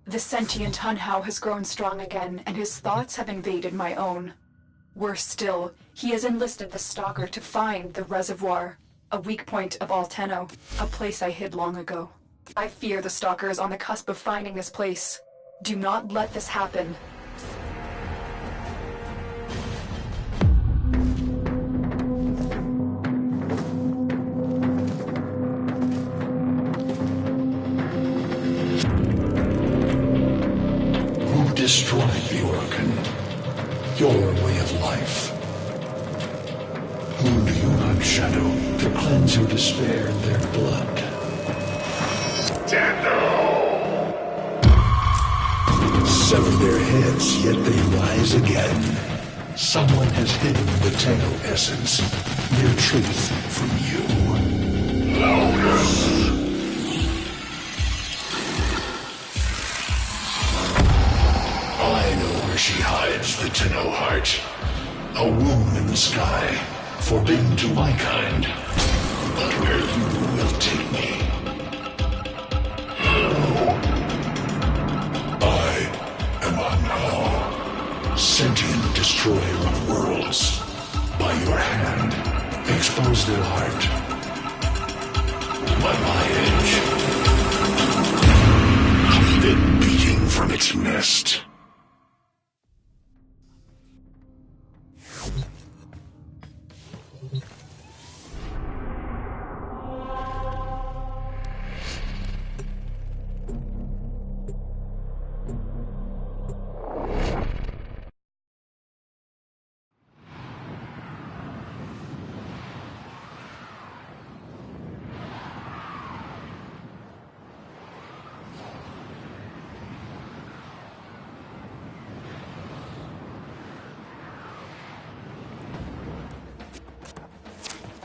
The sentient Hunhow has grown strong again, and his thoughts have invaded my own. Worse still, he has enlisted the Stalker to find the reservoir, a weak point of Alteno, a place I hid long ago. I fear the Stalker is on the cusp of finding this place. Do not let this happen. Destroyed the organ, your way of life. Who do you hunt, Shadow, to cleanse your despair in their blood? Dano! Sever their heads, yet they rise again. Someone has hidden the Tano essence, their truth from you. Louder! She hides the Tenno heart, a womb in the sky, forbidden to my kind, but where you will take me. I am Hunhow, sentient destroyer of worlds. By your hand, expose their heart. By my edge, leave it beating from its nest.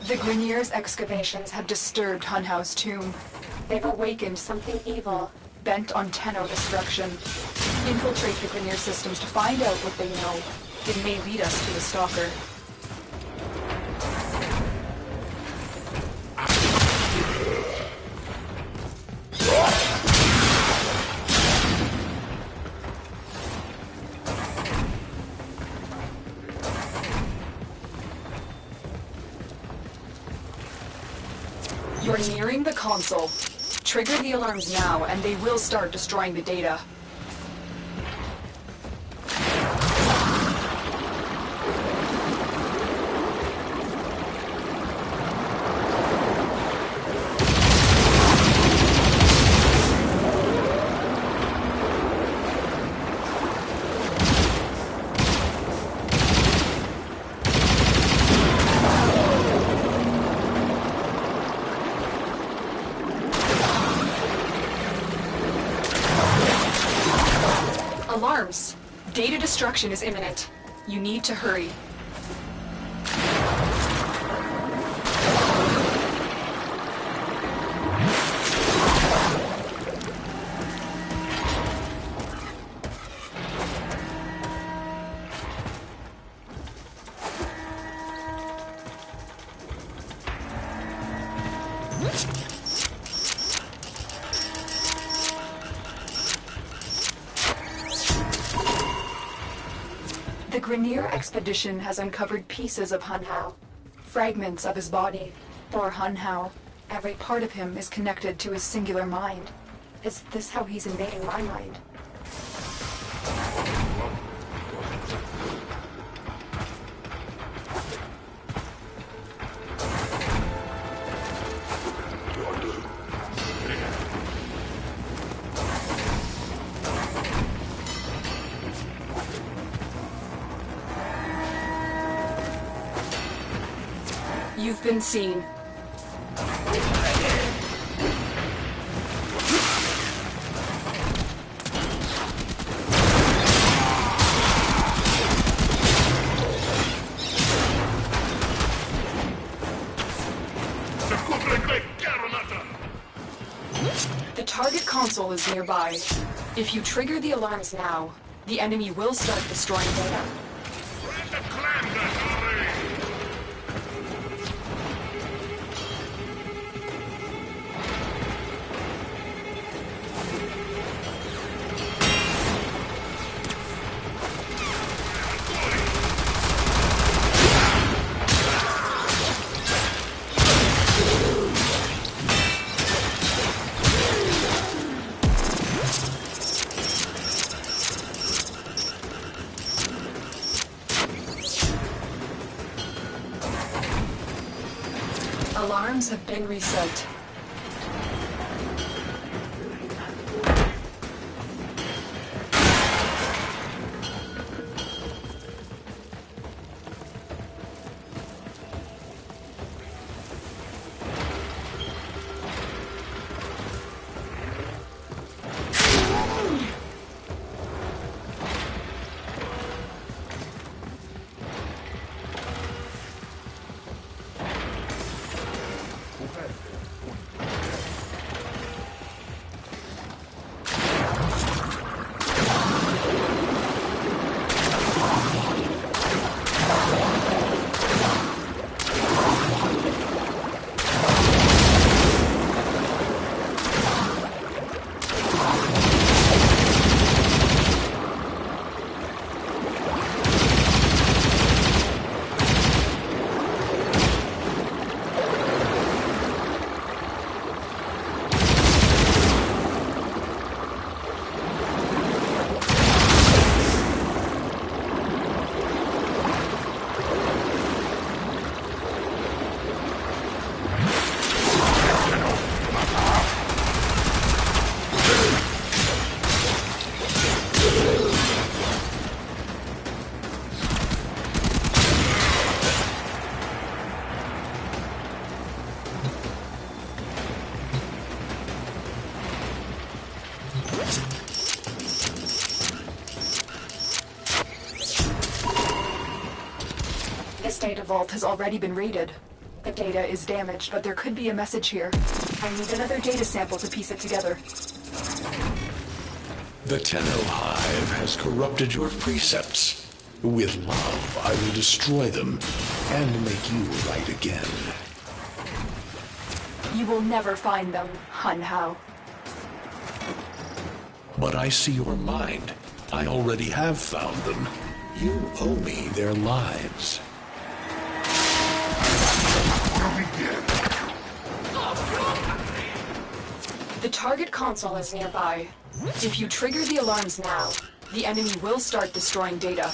The Grineer's excavations have disturbed Hunhow's tomb. They've awakened something evil, bent on Tenno destruction. Infiltrate the Grineer systems to find out what they know. It may lead us to the Stalker. You're nearing the console. Trigger the alarms now, and they will start destroying the data. Alarms! Data destruction is imminent. You need to hurry. The Grineer expedition has uncovered pieces of Hunhow, fragments of his body. For Hunhow, every part of him is connected to his singular mind. Is this how he's invading my mind? You've been seen. The target console is nearby. If you trigger the alarms now, the enemy will start destroying data. alarms have been reset. This data vault has already been raided. The data is damaged, but there could be a message here. I need another data sample to piece it together. The Tenno Hive has corrupted your precepts. With love, I will destroy them and make you right again. You will never find them, Hun Hao. But I see your mind. I already have found them. You owe me their lives. The target console is nearby. If you trigger the alarms now, the enemy will start destroying data.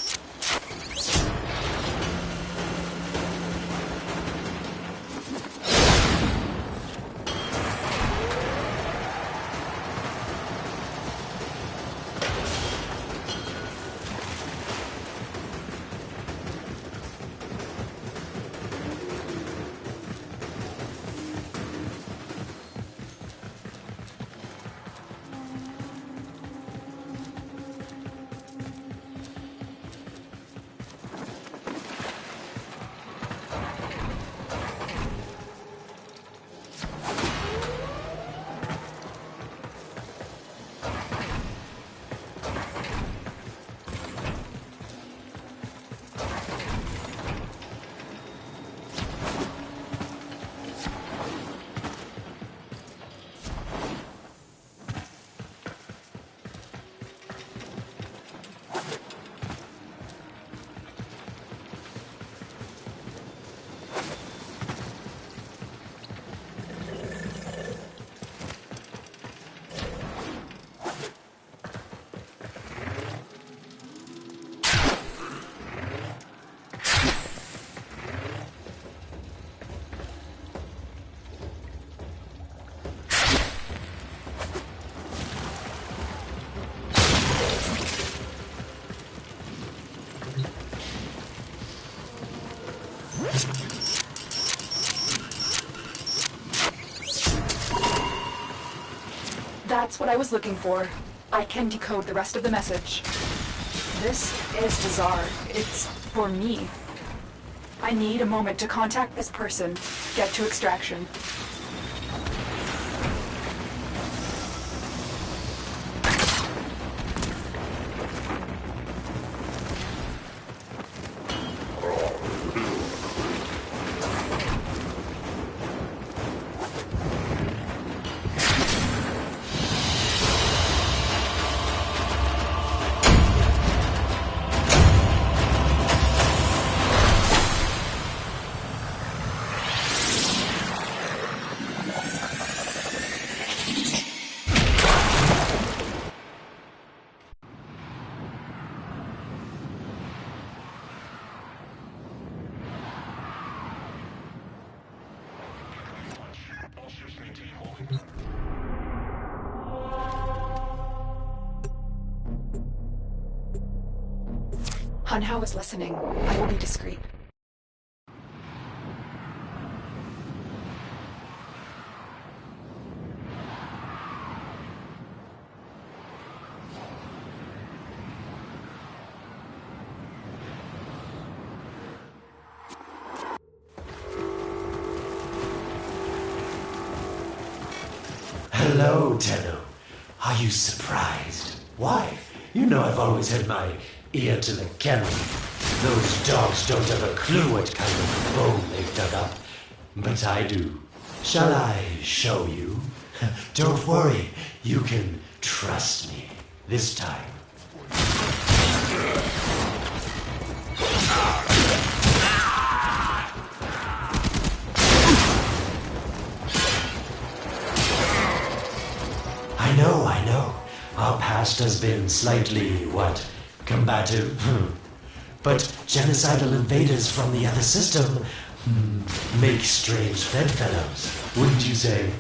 That's what I was looking for. I can decode the rest of the message. This is bizarre. It's for me. I need a moment to contact this person, get to extraction. Hanhao is listening. I will be discreet. Hello, Tenno. Are you surprised? Why? You know I've always had my ear to the kennel. Those dogs don't have a clue what kind of bone they've dug up. But I do. Shall I show you? Don't worry. You can trust me. This time. I know. Our past has been slightly, combative? But genocidal invaders from the other system make strange bedfellows, wouldn't you say?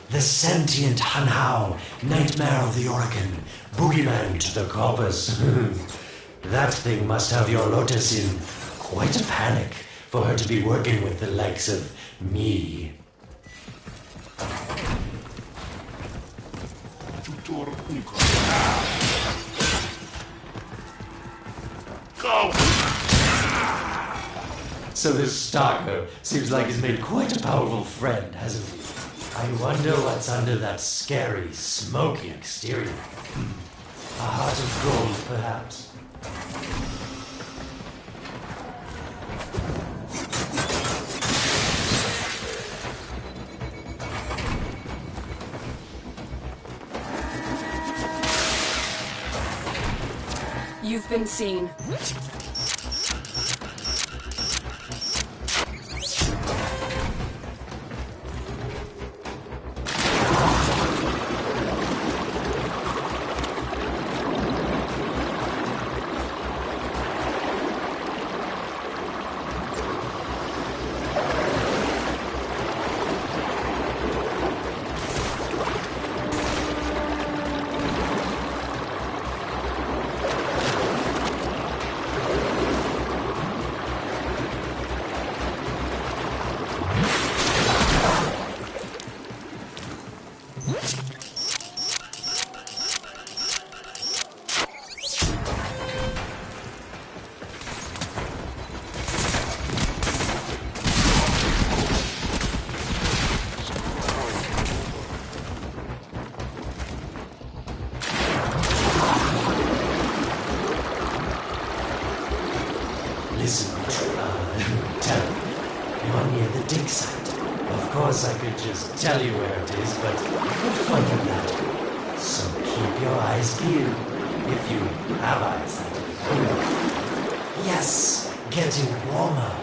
The sentient Hanhao, nightmare of the Oregon, boogeyman to the coppers. That thing must have your Lotus in quite a panic for her to be working with the likes of me. Go! So this Stalker seems like he's made quite a powerful friend, hasn't he? I wonder what's under that scary, smoky exterior. A heart of gold, perhaps. You've been seen. Listen, tell me. You're near the dig site. Of course I could just tell you where it is, but what fun in that? So keep your eyes peeled. If you have eyes, that is. Yes, getting warmer.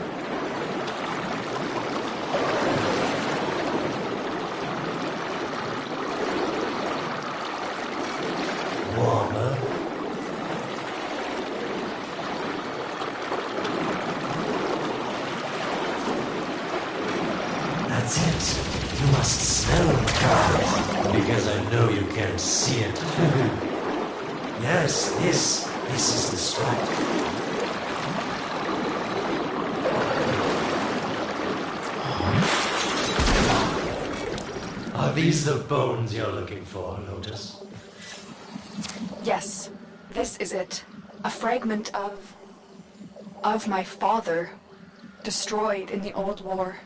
Warmer. That's it. You must smell it, guys, because I know you can't see it. Yes, this is the spot. Are these the bones you're looking for, Lotus? Yes, this is it. A fragment of my father, destroyed in the old war.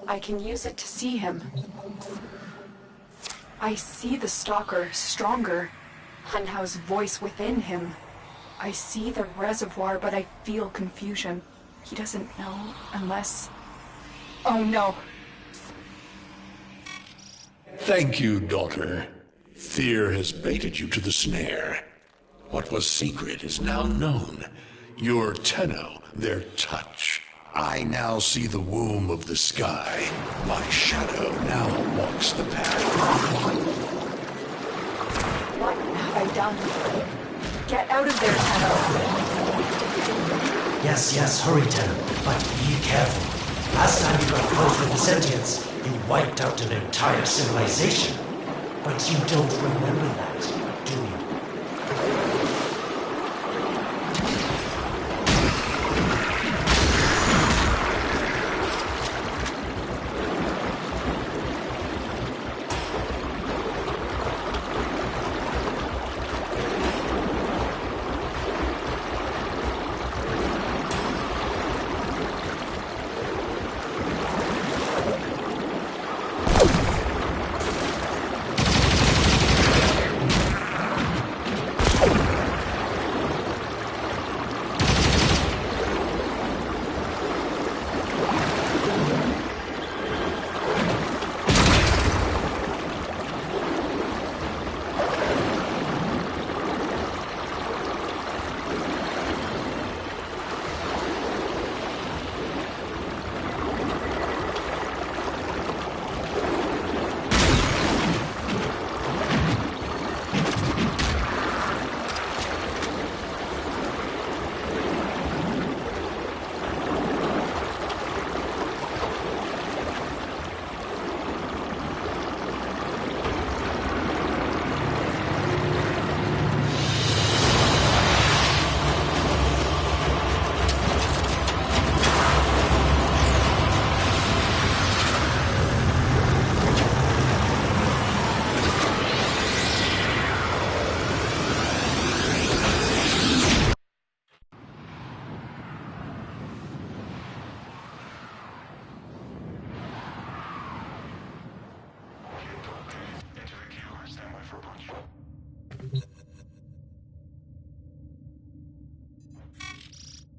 I can use it to see him. I see the Stalker stronger, Hanhao's voice within him. I see the reservoir, but I feel confusion. He doesn't know unless... Oh no. Thank you, daughter. Fear has baited you to the snare. What was secret is now known. Your Tenno, their touch. I now see the womb of the sky. My shadow now walks the path. What have I done? Get out of there, Tenno. Yes, hurry, Tenno, but be careful. Last time you got close with the sentience, you wiped out an entire civilization. But you don't remember that, do you?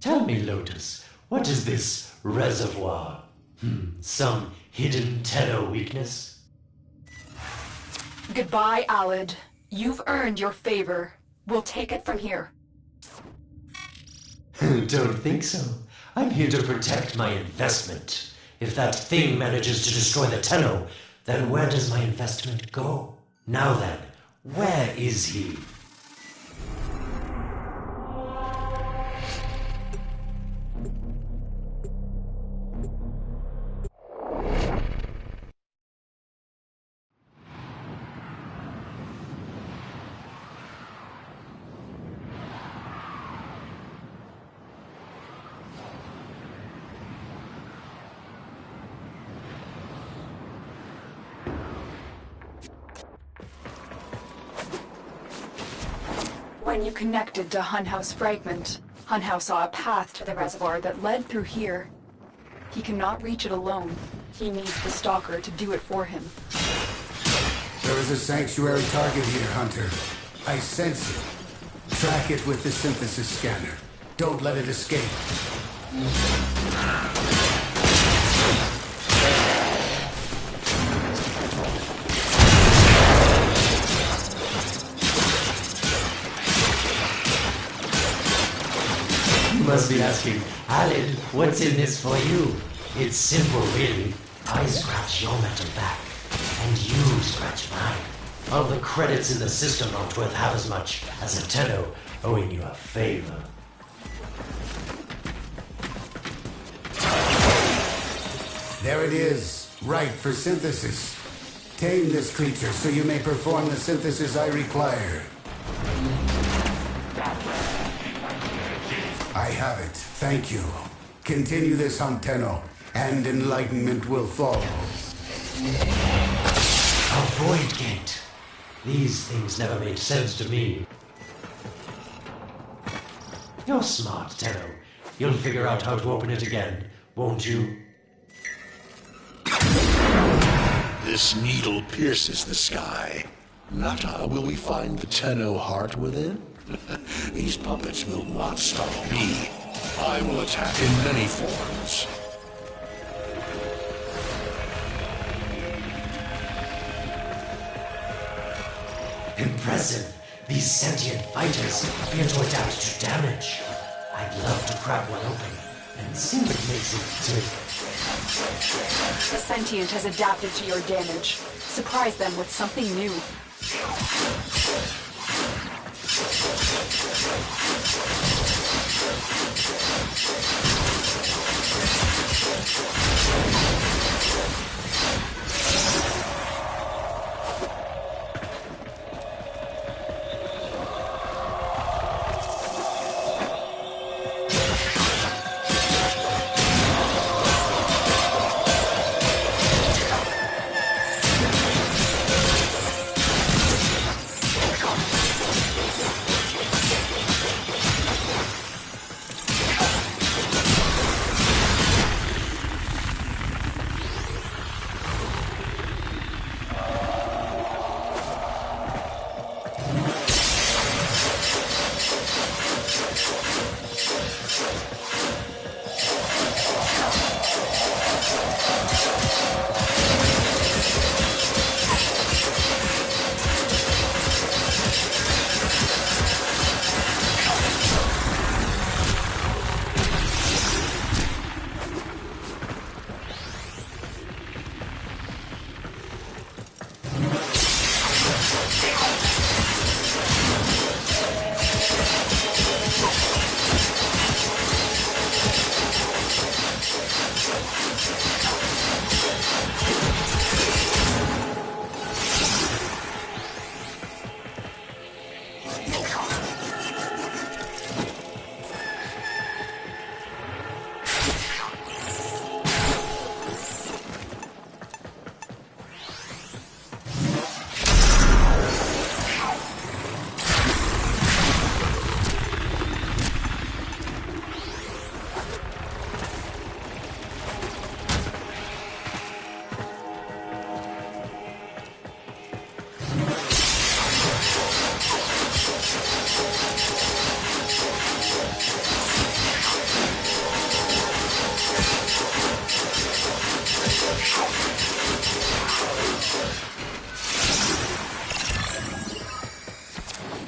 Tell me, Lotus, what is this reservoir? Some hidden Tenno weakness? Goodbye, Alid. You've earned your favor. We'll take it from here. Don't think so. I'm here to protect my investment. If that thing manages to destroy the Tenno, then where does my investment go? Now then, where is he? When you connected to Hunhouse Fragment, Hunhouse saw a path to the reservoir that led through here. He cannot reach it alone. He needs the Stalker to do it for him. There is a sanctuary target here, Hunter. I sense it. Track it with the synthesis scanner. Don't let it escape. You must be asking, Alid, what's in this for you? It's simple, really. I scratch your metal back, and you scratch mine. All the credits in the system aren't worth half as much as a Tenno owing you a favor. There it is. Right for synthesis. Tame this creature so you may perform the synthesis I require. I have it. Thank you. Continue this on Tenno, and enlightenment will follow. A void gate. These things never made sense to me. You're smart, Tenno. You'll figure out how to open it again, won't you? This needle pierces the sky. Not how will we find the Tenno heart within? These puppets will not stop me. I will attack in many forms. Impressive. These sentient fighters appear to adapt to damage. I'd love to crack one open and see what makes it tick. The sentient has adapted to your damage. Surprise them with something new.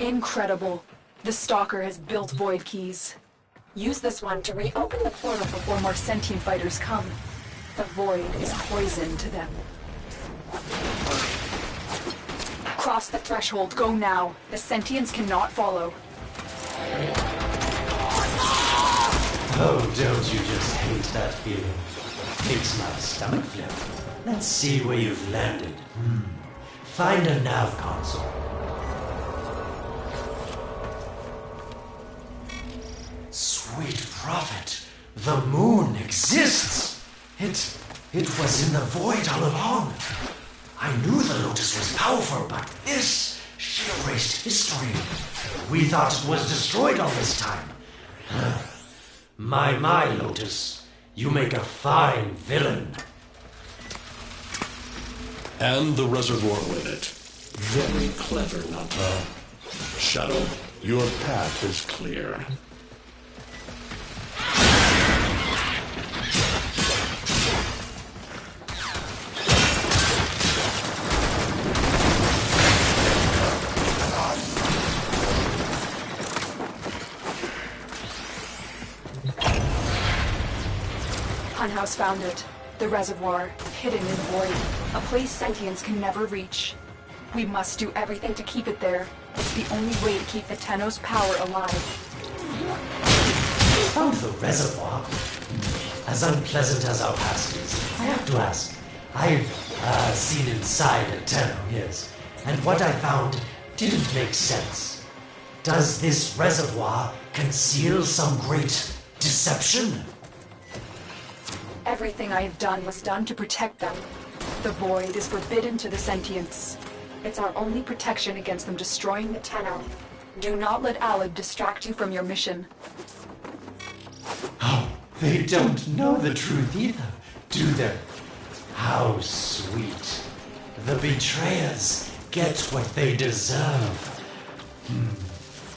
Incredible. The Stalker has built void keys. Use this one to reopen the portal before more sentient fighters come. The void is poison to them. Cross the threshold. Go now. The sentients cannot follow. Oh, don't you just hate that feeling? Makes my stomach flip. Let's see where you've landed. Find a nav console. Sweet prophet, the moon exists! It was in the void all along. I knew the Lotus was powerful, but this, she erased history. We thought it was destroyed all this time. My, Lotus, you make a fine villain. And the reservoir with it. Very clever, Nanta. Shadow, your path is clear. Funhouse found it. The reservoir, hidden in the void. A place sentients can never reach. We must do everything to keep it there. It's the only way to keep the Tenno's power alive. Found the reservoir? As unpleasant as our past is, I have to ask. I've seen inside a Tenno, yes. And what I found didn't make sense. Does this reservoir conceal some great deception? Everything I have done was done to protect them. The void is forbidden to the sentients. It's our only protection against them destroying the Tenno. Do not let Alad distract you from your mission. Oh, they don't know the truth either, do they? How sweet. The betrayers get what they deserve.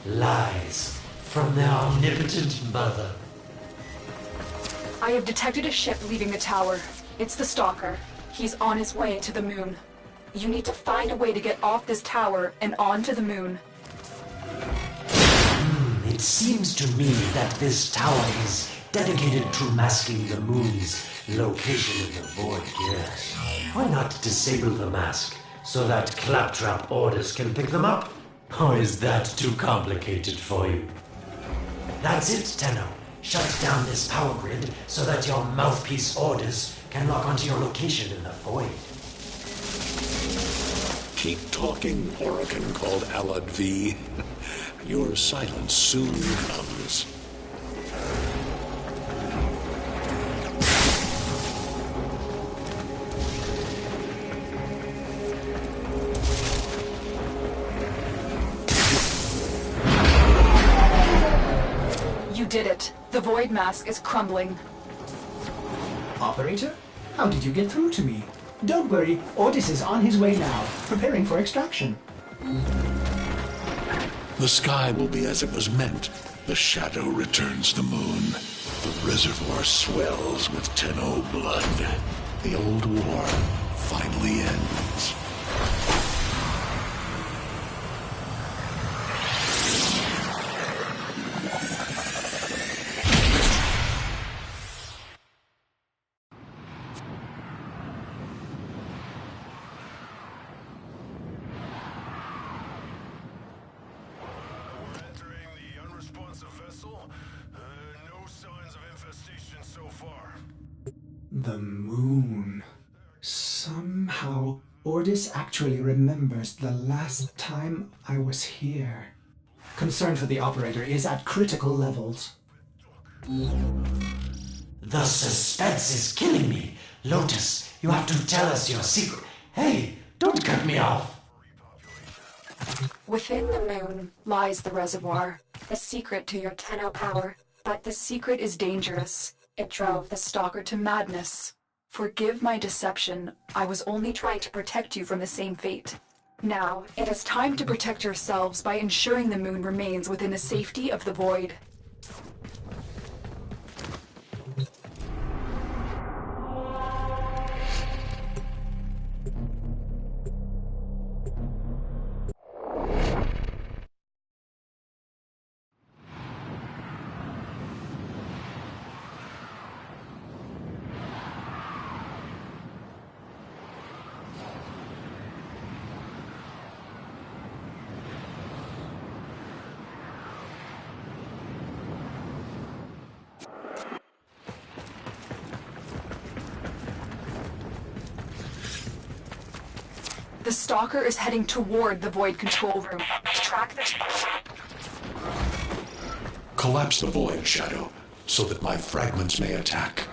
Lies from their omnipotent mother. I have detected a ship leaving the tower. It's the Stalker. He's on his way to the moon. You need to find a way to get off this tower and onto the moon. It seems to me that this tower is dedicated to masking the moon's location in the void, yes. Why not disable the mask so that claptrap orders can pick them up? Or is that too complicated for you? That's it, Tenno. Shut down this power grid so that your mouthpiece orders can lock onto your location in the void. Keep talking, Orokin called Alad V. Your silence soon comes. You did it. The void mask is crumbling. Operator? How did you get through to me? Don't worry, Otis is on his way now, preparing for extraction. The sky will be as it was meant. The shadow returns the moon. The reservoir swells with Tenno blood. The old war finally ends. Entering the unresponsive vessel. No signs of infestation so far. The moon. Somehow, Ordis actually remembers the last time I was here. Concern for the operator is at critical levels. The suspense is killing me. Lotus, you have to tell us your secret. Hey, don't cut me off. Within the moon lies the reservoir, the secret to your Tenno power. But the secret is dangerous. It drove the Stalker to madness. Forgive my deception. I was only trying to protect you from the same fate. Now, it is time to protect yourselves by ensuring the moon remains within the safety of the void. The Stalker is heading toward the Void control room. Track the... Collapse the void, Shadow, so that my fragments may attack.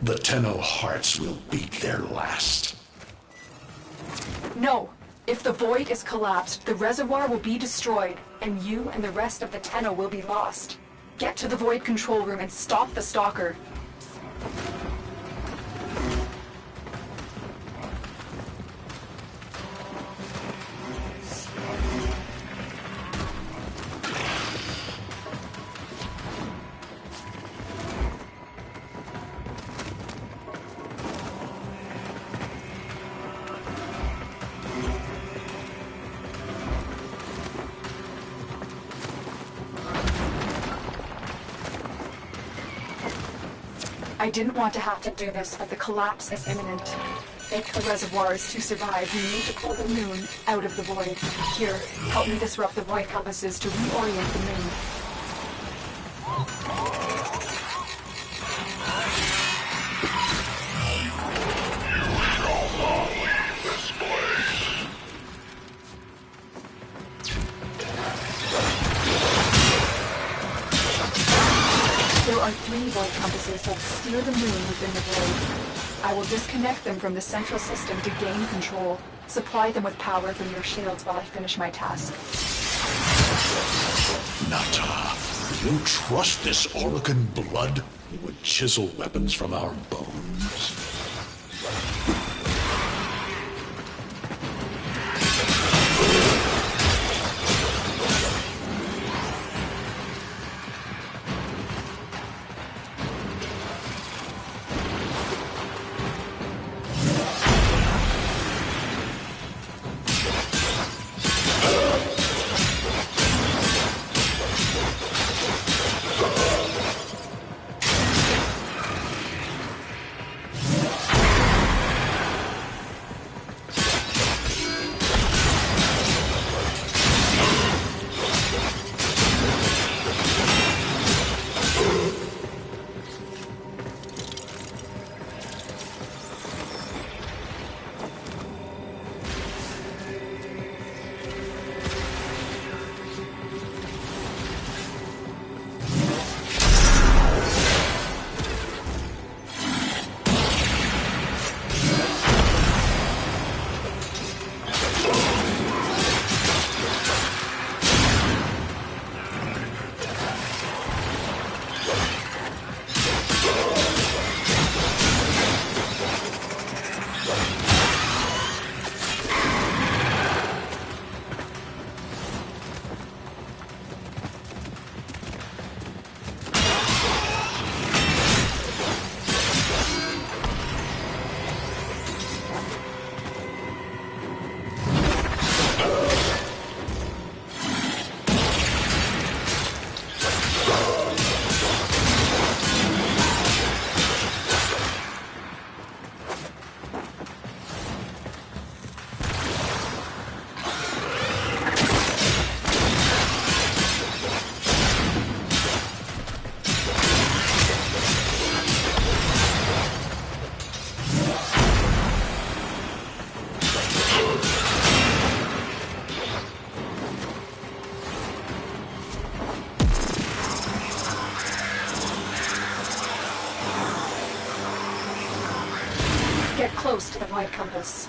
The Tenno hearts will beat their last. No! If the Void is collapsed, the reservoir will be destroyed, and you and the rest of the Tenno will be lost. Get to the Void control room and stop the Stalker. I didn't want to have to do this, but the collapse is imminent. If the reservoir is to survive, we need to pull the moon out of the void. Here, help me disrupt the void compasses to reorient the moon. There are 3 void compasses that steer the moon within the void. I will disconnect them from the central system to gain control. Supply them with power from your shields while I finish my task. Nata, you trust this Orokin blood? It would chisel weapons from our bones. Get close to the void compass.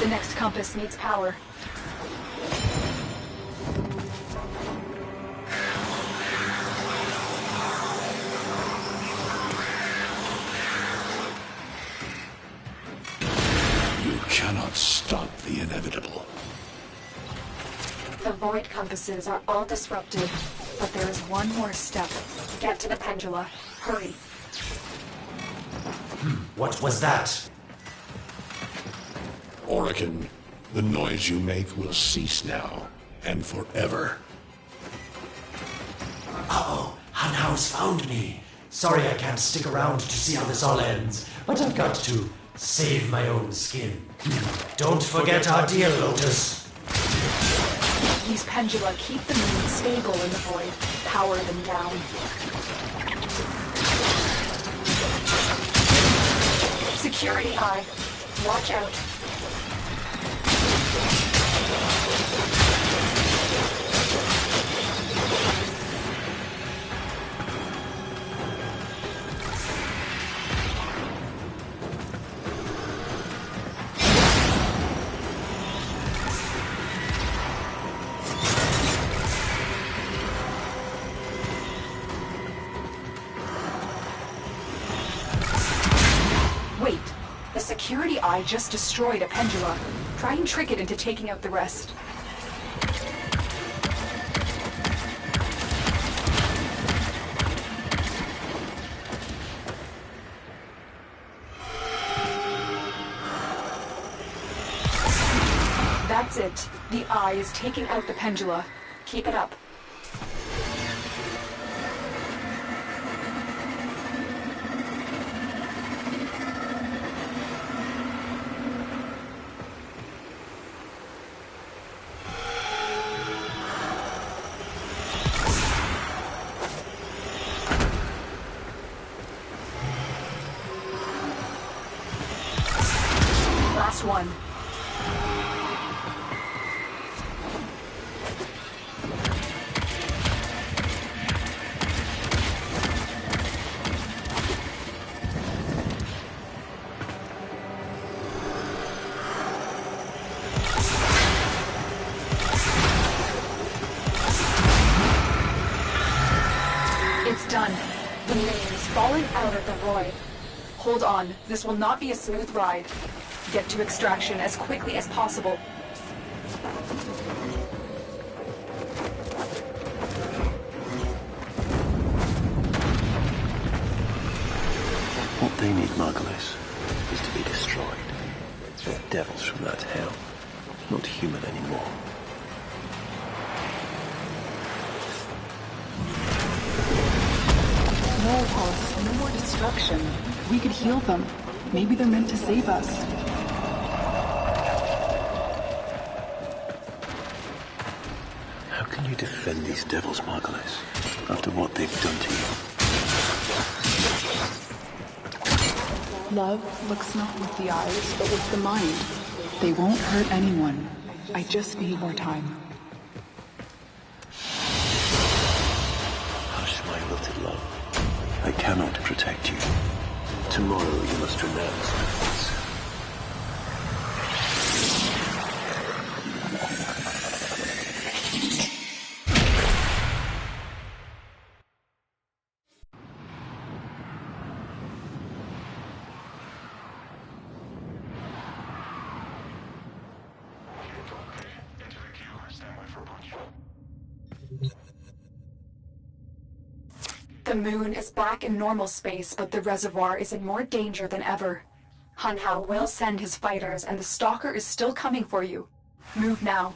The next compass needs power. You cannot stop the inevitable. The void compasses are all disrupted, but there is one more step. Get to the pendula. Hurry. What was that? Orokin, the noise you make will cease now, and forever. Uh-oh, Hanau's found me. Sorry I can't stick around to see how this all ends, but I've got to save my own skin. Don't forget our deal, Lotus. These pendula keep the moon stable in the void. Power them down. Security eye. Watch out. Wait, the security eye just destroyed a pendula. Try and trick it into taking out the rest. That's it. The eye is taking out the pendula. Keep it up. Last one. It's done. The moon is falling out of the void. Hold on, this will not be a smooth ride. Get to extraction as quickly as possible. What they need, Margulis, is to be destroyed. They're devils from that hell, not human anymore. No, Pulse, no more destruction. We could heal them. Maybe they're meant to save us. How can you defend these devils, Margulis, after what they've done to you? Love looks not with the eyes, but with the mind. They won't hurt anyone. I just need more time. Hush, my wilted love. I cannot protect you. Tomorrow you must renounce my face. The moon is back in normal space, but the reservoir is in more danger than ever. Hanhao will send his fighters, and the Stalker is still coming for you. Move now.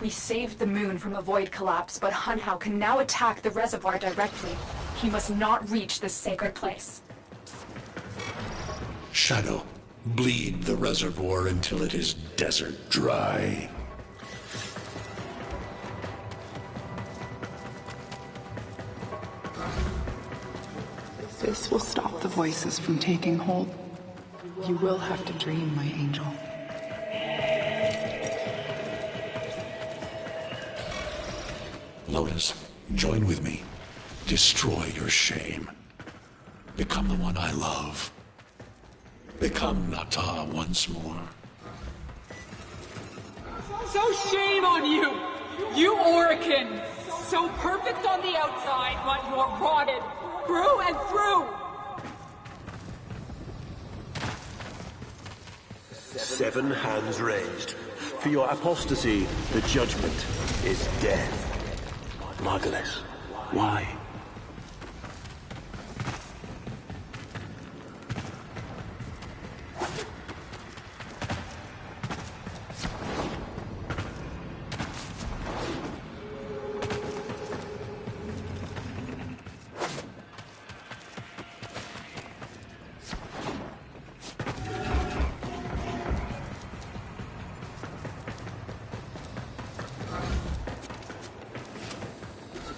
We saved the moon from a void collapse, but Hunhao can now attack the reservoir directly. He must not reach this sacred place. Shadow, bleed the reservoir until it is desert dry. This will stop the voices from taking hold. You will have to dream, my angel. Lotus, join with me. Destroy your shame. Become the one I love. Become Nata once more. So shame on you! You Orican! So perfect on the outside, but you're rotted through and through! 7 hands raised. For your apostasy, the judgment is death. Margulis, why?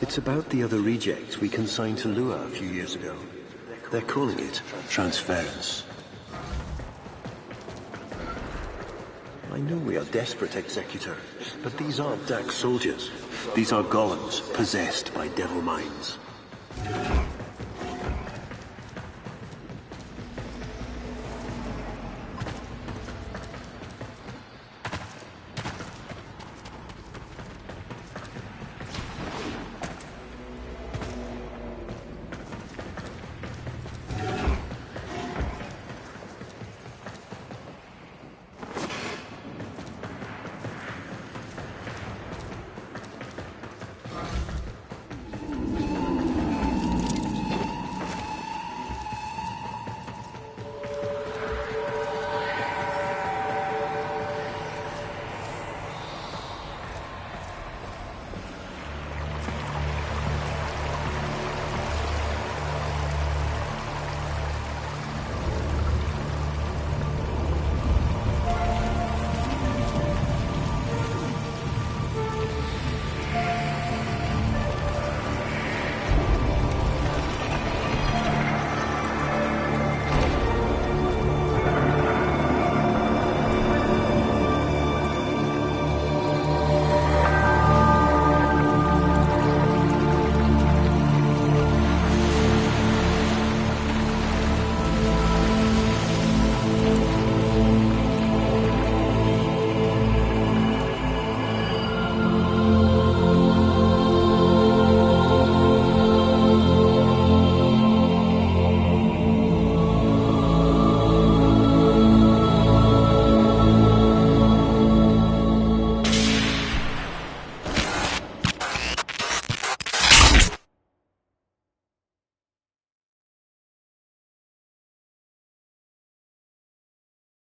It's about the other reject we consigned to Lua a few years ago. They're calling it transference. I know we are desperate, Executor, but these aren't Dak soldiers. These are golems possessed by devil minds.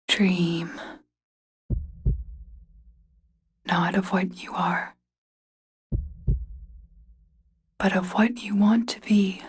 Dream. Not of what you are, but of what you want to be.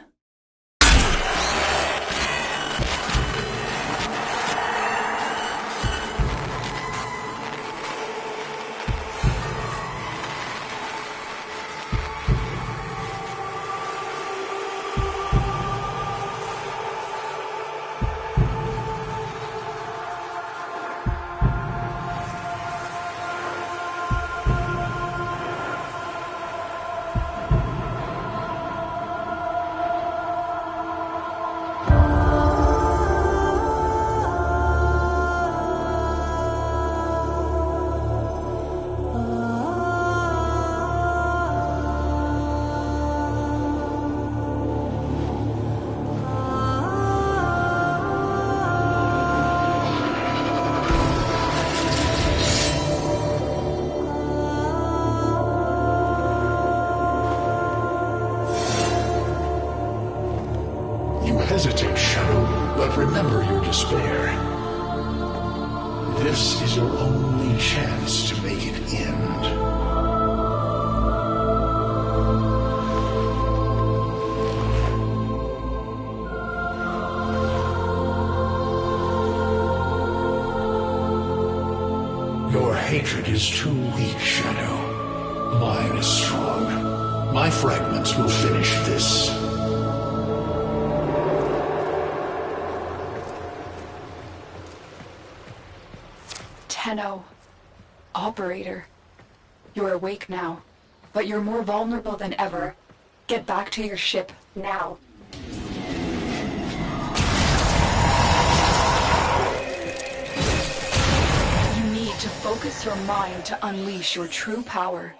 Hesitate, Shadow, but remember your despair. This is your only chance to make it end. Your hatred is too weak, Shadow. Mine is strong. My fragments will finish this. Tenno. Operator. You're awake now, but you're more vulnerable than ever. Get back to your ship, now. You need to focus your mind to unleash your true power.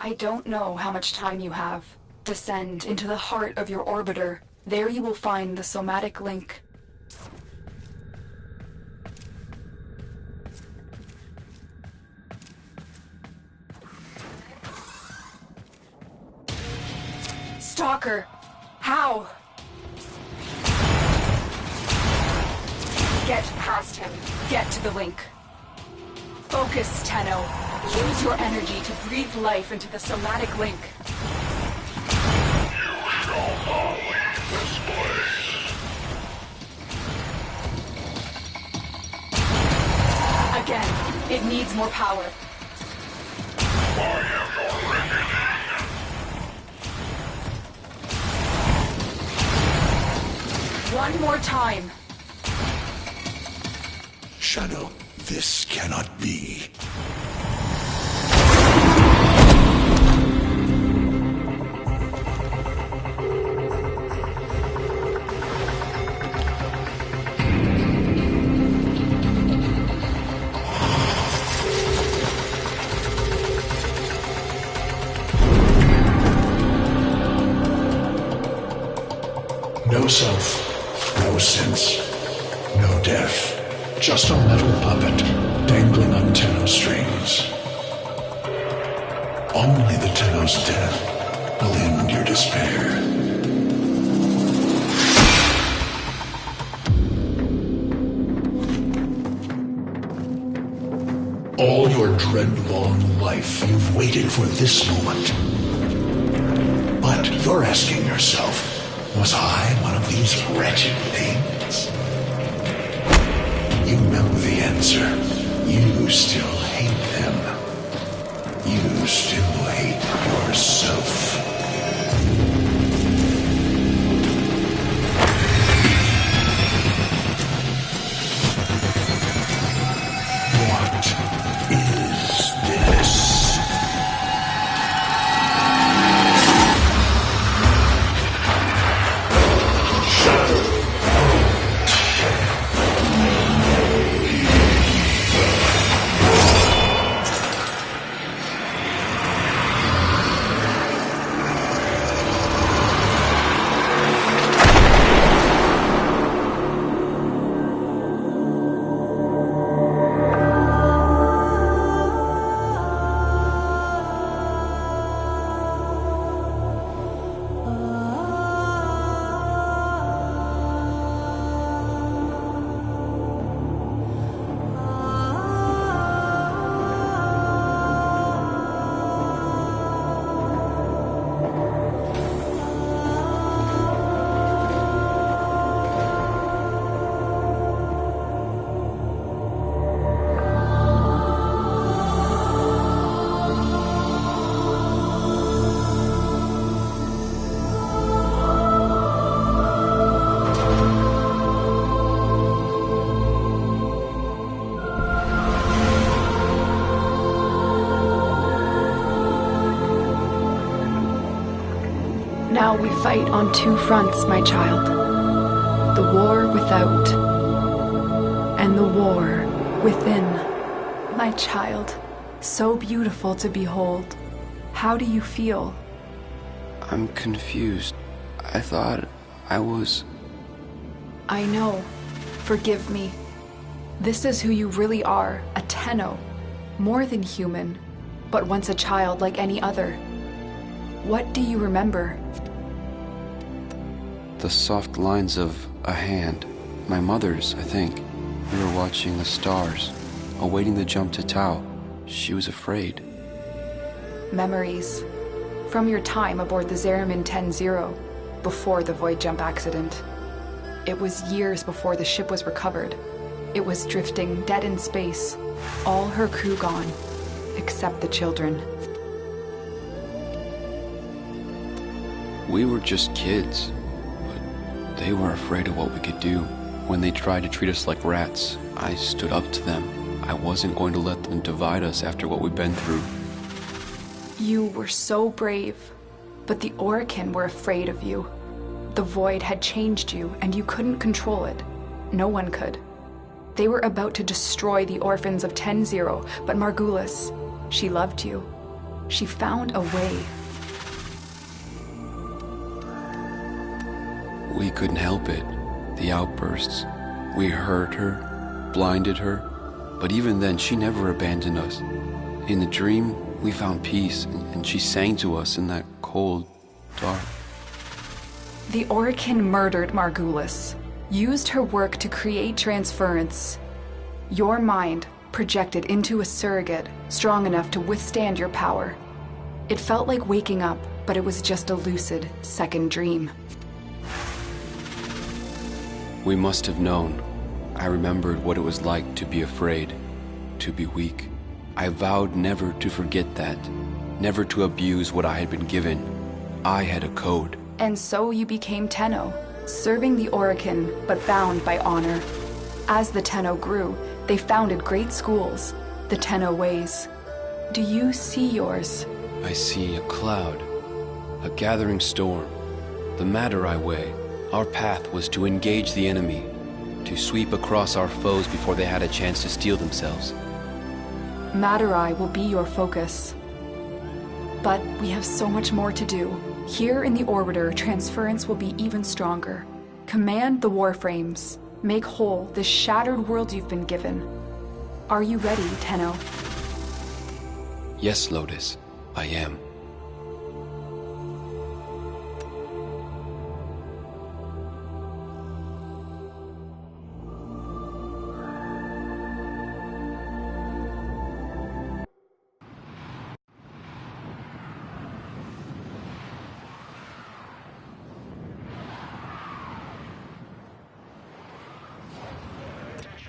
I don't know how much time you have. Descend into the heart of your orbiter. There you will find the somatic link. Stalker! How? Get past him. Get to the link. Focus, Tenno. Use your energy to breathe life into the somatic link. You shall not leave this place. Again, it needs more power. I am your reckoning. One more time. Shadow, this cannot be. No self, no sense, no death. Just a metal puppet dangling on Tenno strings. Only the Tenno's death will end your despair. All your dread-long life, you've waited for this moment. But you're asking yourself, was I one of these wretched things? You know the answer. You still hate them. You still hate yourself. What is this? Now we fight on two fronts, my child. The war without, and the war within. My child, so beautiful to behold. How do you feel? I'm confused. I thought I was... I know. Forgive me. This is who you really are, a Tenno. More than human, but once a child like any other. What do you remember? The soft lines of a hand. My mother's, I think. We were watching the stars, awaiting the jump to Tau. She was afraid. Memories. From your time aboard the Zeramin 10-0, before the void jump accident. It was years before the ship was recovered. It was drifting dead in space, all her crew gone, except the children. We were just kids, but they were afraid of what we could do. When they tried to treat us like rats, I stood up to them. I wasn't going to let them divide us after what we've been through. You were so brave, but the Orokin were afraid of you. The void had changed you, and you couldn't control it. No one could. They were about to destroy the orphans of 10-0, but Margulis, she loved you. She found a way. We couldn't help it. The outbursts. We hurt her, blinded her, but even then she never abandoned us. In the dream, we found peace, and she sang to us in that cold, dark. The Orokin murdered Margulis, used her work to create transference. Your mind projected into a surrogate strong enough to withstand your power. It felt like waking up, but it was just a lucid second dream. We must have known. I remembered what it was like to be afraid, to be weak. I vowed never to forget that, never to abuse what I had been given. I had a code. And so you became Tenno, serving the Orokin, but bound by honor. As the Tenno grew, they founded great schools, the Tenno ways. Do you see yours? I see a cloud, a gathering storm, the Madarai way. Our path was to engage the enemy, to sweep across our foes before they had a chance to steel themselves. Madarai will be your focus. But we have so much more to do. Here in the Orbiter, transference will be even stronger. Command the Warframes. Make whole this shattered world you've been given. Are you ready, Tenno? Yes, Lotus, I am.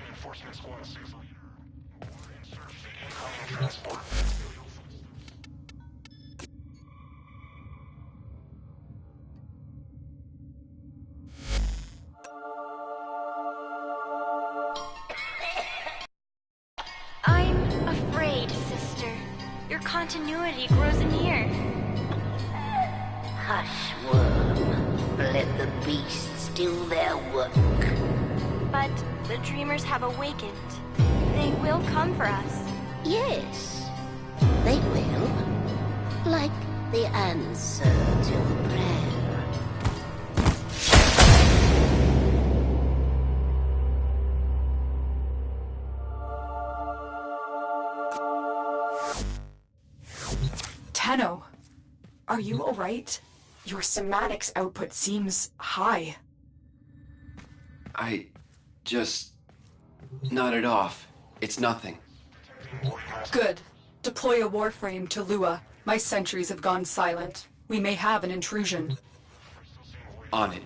Enforcement Squad 6. In search of the incoming transport. I'm afraid, sister. Your continuity grows in here. Hush, worm. Let the beasts do their work. But the dreamers have awakened. They will come for us. Yes, they will. Like the answer to a prayer. Tenno, are you alright? Your somatics output seems high. I just nodded off. It's nothing. Good. Deploy a warframe to Lua. My sentries have gone silent. We may have an intrusion. On it.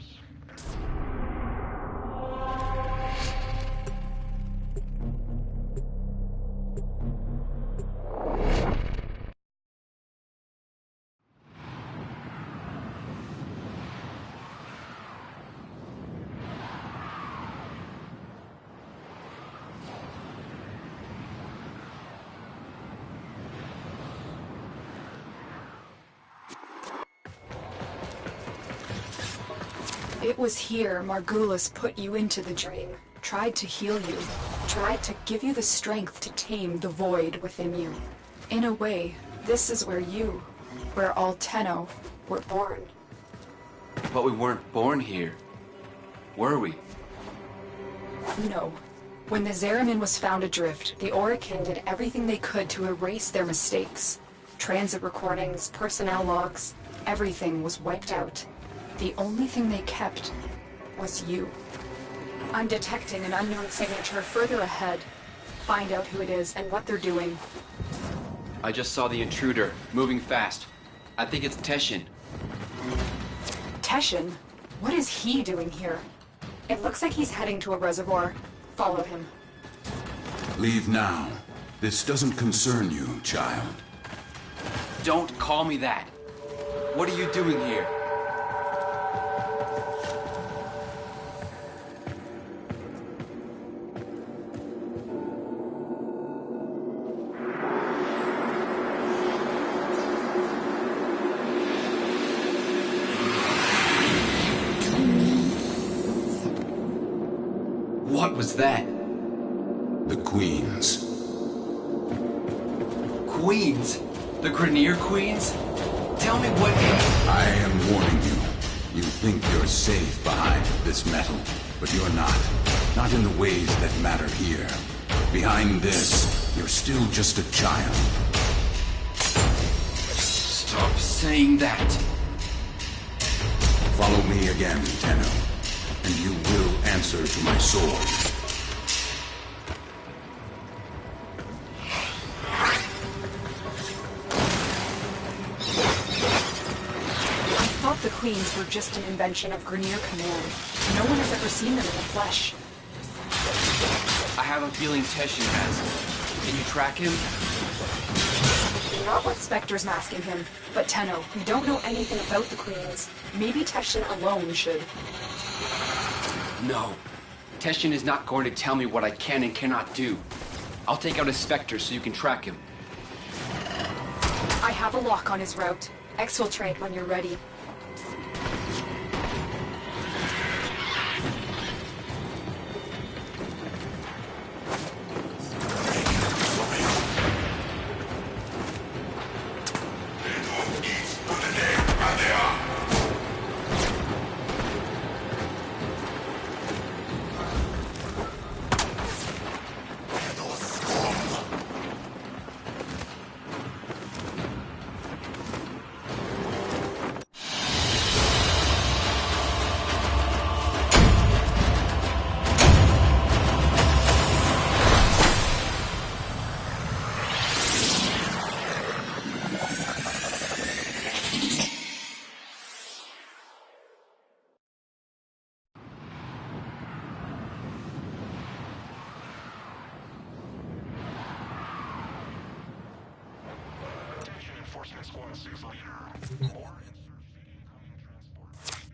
It was here Margulis put you into the dream, tried to heal you, tried to give you the strength to tame the void within you. In a way, this is where all Tenno were born. But we weren't born here. Were we? No. When the Zeramin was found adrift, the Orokin did everything they could to erase their mistakes. Transit recordings, personnel logs, everything was wiped out. The only thing they kept was you. I'm detecting an unknown signature further ahead. Find out who it is and what they're doing. I just saw the intruder, moving fast. I think it's Teshin. Teshin? What is he doing here? It looks like he's heading to a reservoir. Follow him. Leave now. This doesn't concern you, child. Don't call me that. What are you doing here? What was that? The Queens. Queens? The Grineer Queens? Tell me what... I am warning you. You think you're safe behind this metal, but you're not. Not in the ways that matter here. Behind this, you're still just a child. Stop saying that. Follow me again, Tenno, and you will answer to my sword. The Queens were just an invention of Grineer Command. No one has ever seen them in the flesh. I have a feeling Teshin has. Can you track him? Not with Spectre's masking him, but Tenno, we don't know anything about the Queens. Maybe Teshin alone should. No. Teshin is not going to tell me what I can and cannot do. I'll take out a Spectre so you can track him. I have a lock on his route. Exfiltrate when you're ready.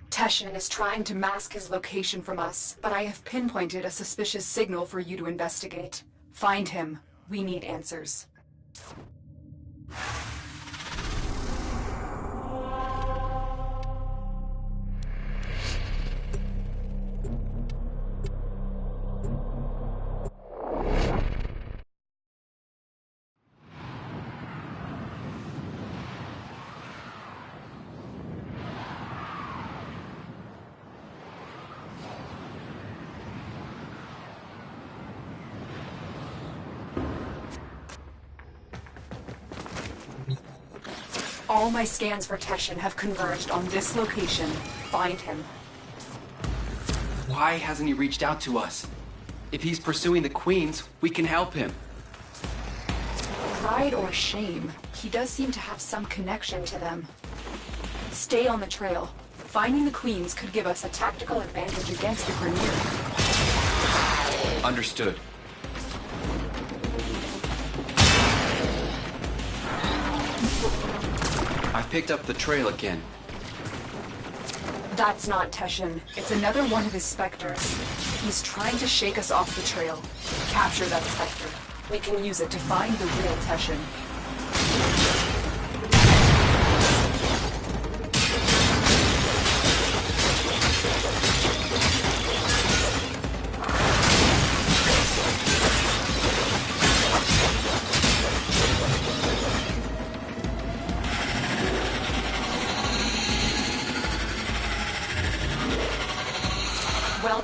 Teshin is trying to mask his location from us, but I have pinpointed a suspicious signal for you to investigate. Find him. We need answers. All my scans for Teshin have converged on this location. Find him. Why hasn't he reached out to us? If he's pursuing the Queens, we can help him. Pride or shame, he does seem to have some connection to them. Stay on the trail. Finding the Queens could give us a tactical advantage against the Grineer. Understood. I've picked up the trail again. That's not Teshin. It's another one of his Spectres. He's trying to shake us off the trail. Capture that Spectre. We can use it to find the real Teshin.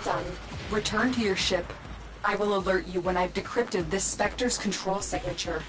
done. Return to your ship. I will alert you when I've decrypted this Spectre's control signature.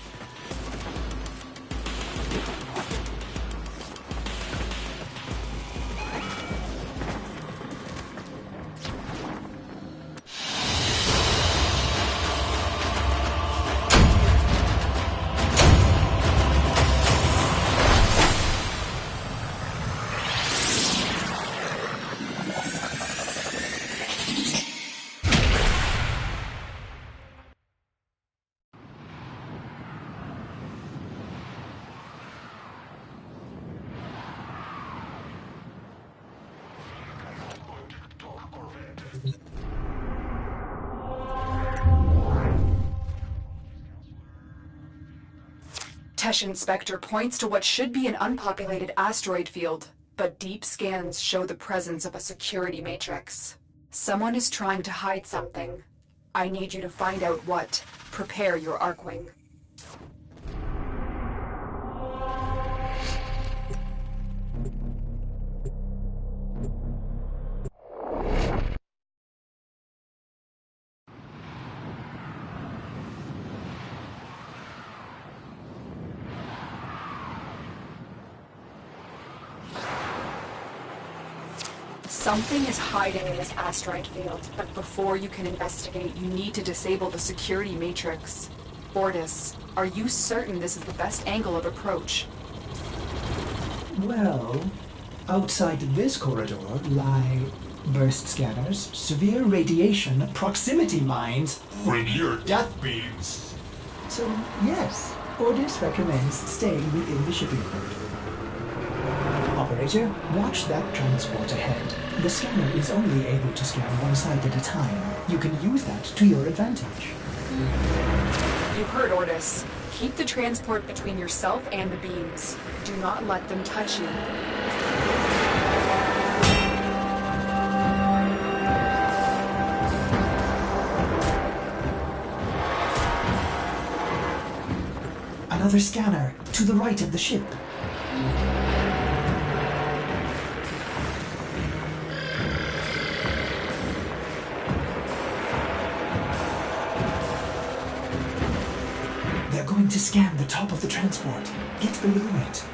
Teshin Spectre points to what should be an unpopulated asteroid field, but deep scans show the presence of a security matrix. Someone is trying to hide something. I need you to find out what. Prepare your Arcwing. Something is hiding in this asteroid field, but before you can investigate, you need to disable the security matrix. Ordis, are you certain this is the best angle of approach? Well, outside this corridor lie burst scanners, severe radiation, proximity mines, Rainier death beams. So, yes, Ordis recommends staying within the shipping port. Operator, watch that transport ahead. The scanner is only able to scan one side at a time. You can use that to your advantage. You heard Ordis. Keep the transport between yourself and the beams. Do not let them touch you. Another scanner, to the right of the ship. They're going to scan the top of the transport. Get below it.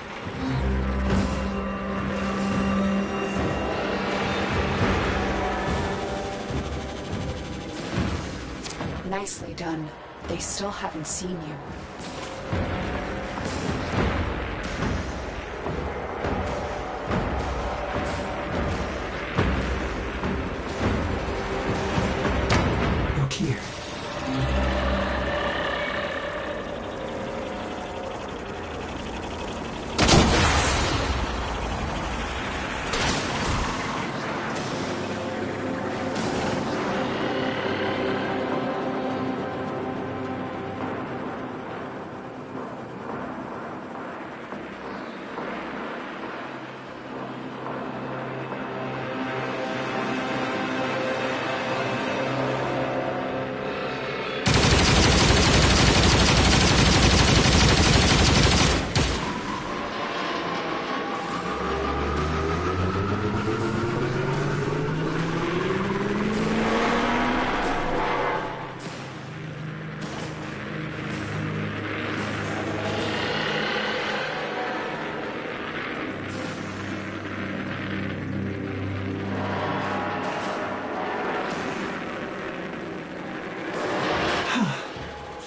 Nicely done. They still haven't seen you. You're clear.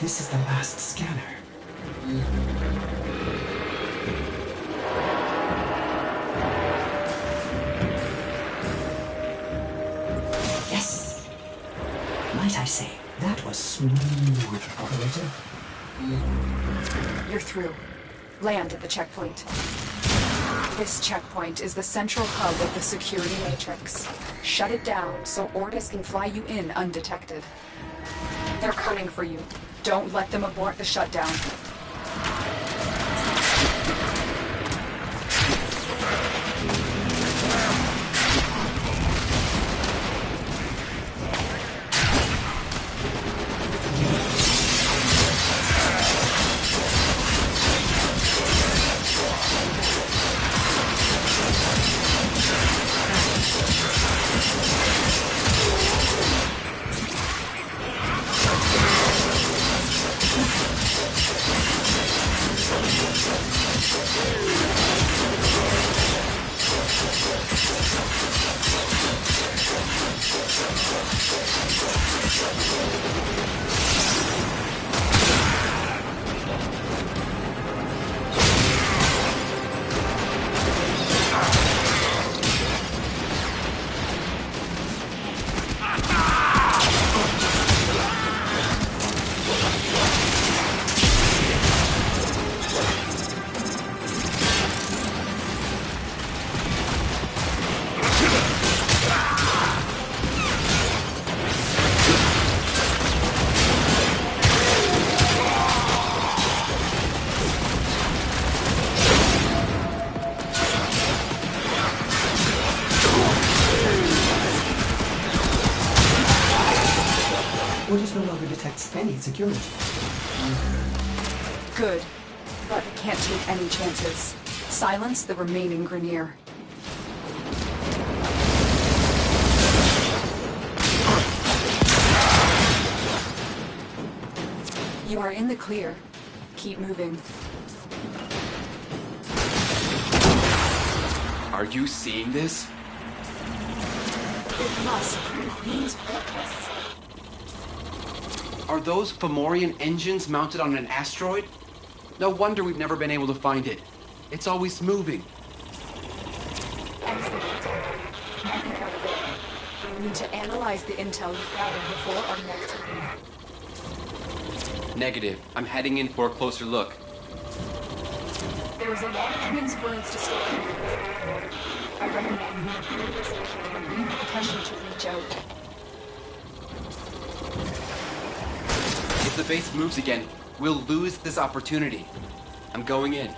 This is the last scanner. Yes! Might I say, that was smooth, operator. You're through. Land at the checkpoint. This checkpoint is the central hub of the security matrix. Shut it down so Ordis can fly you in undetected. They're coming for you. Don't let them abort the shutdown. longer detects any security. Good. But I can't take any chances. Silence the remaining Grineer. You are in the clear. Keep moving. Are you seeing this? It must be the Queen's purpose. Are those Fomorian engines mounted on an asteroid? No wonder we've never been able to find it. It's always moving. Excellent. We need to analyze the intel you gathered before our next meeting. Negative. I'm heading in for a closer look. There is a lot of transference to Stalker. I recommend you attention to reach out. If the base moves again, we'll lose this opportunity. I'm going in.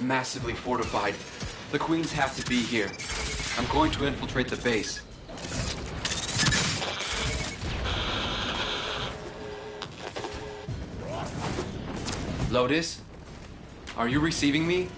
Massively fortified. The Queens have to be here. I'm going to infiltrate the base. Lotus? Are you receiving me?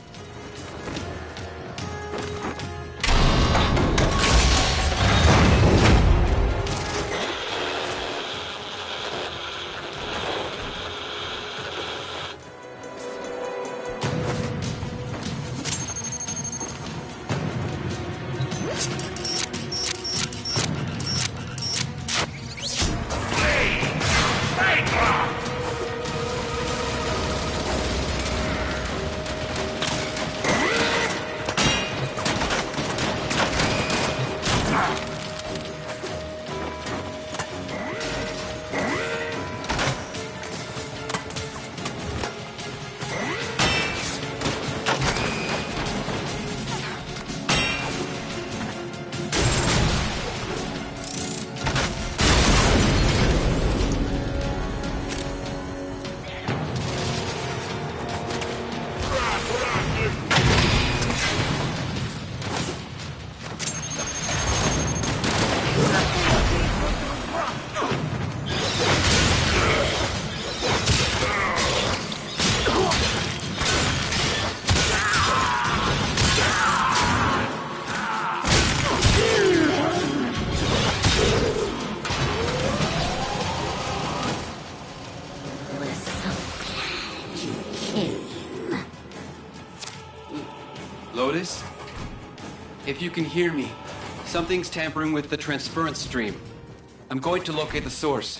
Lotus? If you can hear me, something's tampering with the transference stream. I'm going to locate the source.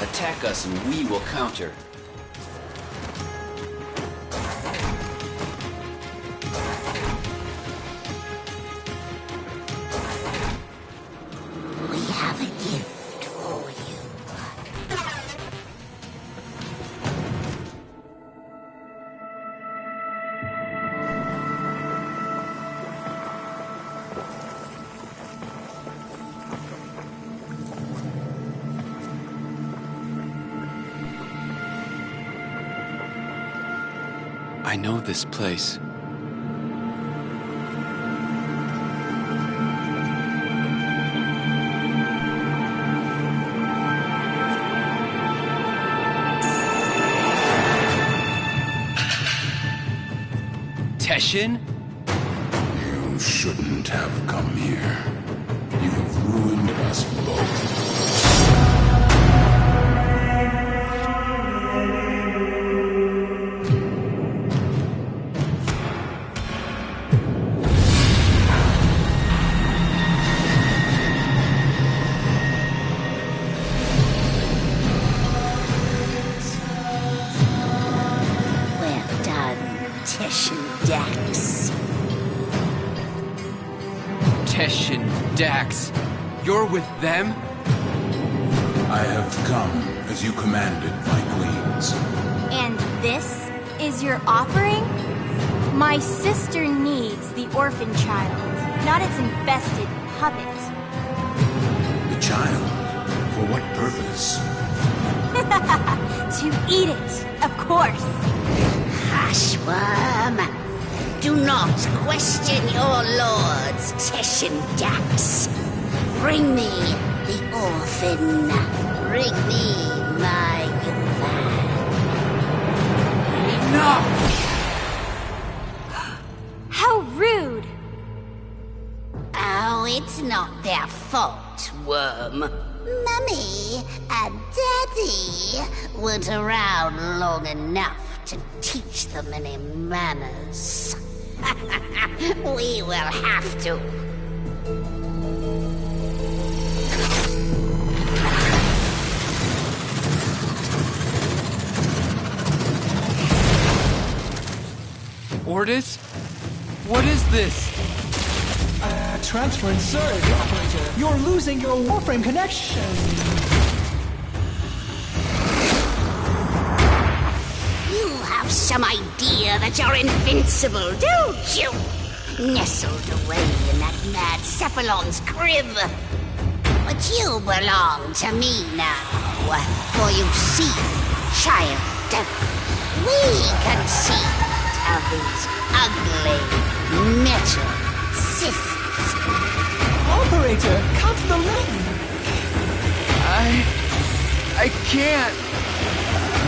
Attack us and we will counter. We have a gift for you. I know this place. Teshin? You shouldn't have come here. You have ruined us both. Well done, Tish and Dax. Tesh and Dax, you're with them? I have come as you commanded, my queens. And this is your offering? My sister needs the orphan child, not its infested puppet. The child? For what purpose? To eat it, of course. Hush, worm. Do not question your lords, Tesh and Dax. Bring me the orphan. Bring me my infant. Enough! How rude! Oh, it's not their fault, worm. Mummy and Daddy weren't around long enough to teach them any manners. We will have to. Ordis? What is this? Transfer and surge, operator. You're losing your Warframe connection. You have some idea that you're invincible, don't you? Nestled away in that mad Cephalon's crib. But you belong to me now. For you see, child, we conceived of these ugly metal cysts. Operator, cut the link! I can't.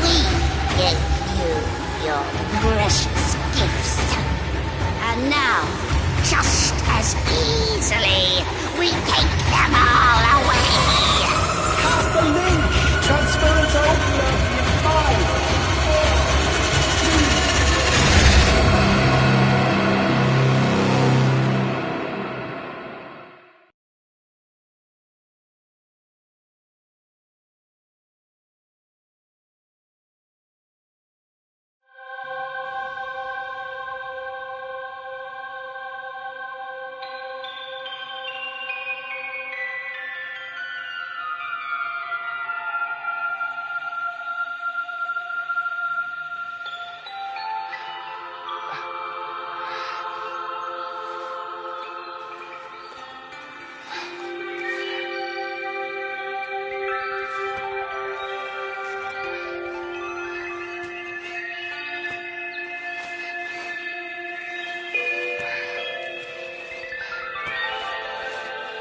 We gave you your precious gifts. And now, just as easily, we take them all away. Cut the link! Transference over in 5, 4, 3...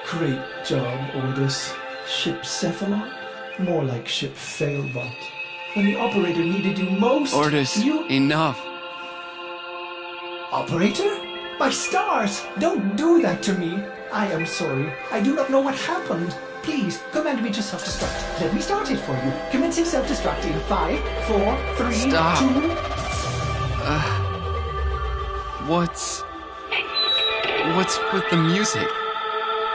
Great job, Ordis. Ship Cephalon? More like Ship Failbot. When the operator needed you most, Ordis, enough. Operator? My stars! Don't do that to me! I am sorry. I do not know what happened. Please, command me to self-destruct. Let me start it for you. Commencing self-destruct in 5, 4, 3, Stop. 2... What's with the music?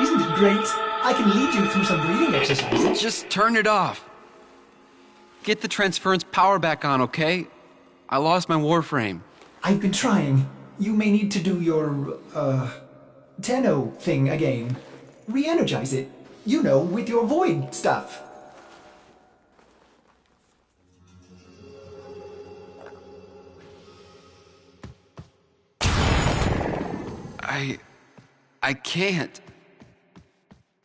Isn't it great? I can lead you through some breathing exercises. Just turn it off. Get the transference power back on, okay? I lost my Warframe. I've been trying. You may need to do your, Tenno thing again. Re-energize it. You know, with your void stuff. I can't.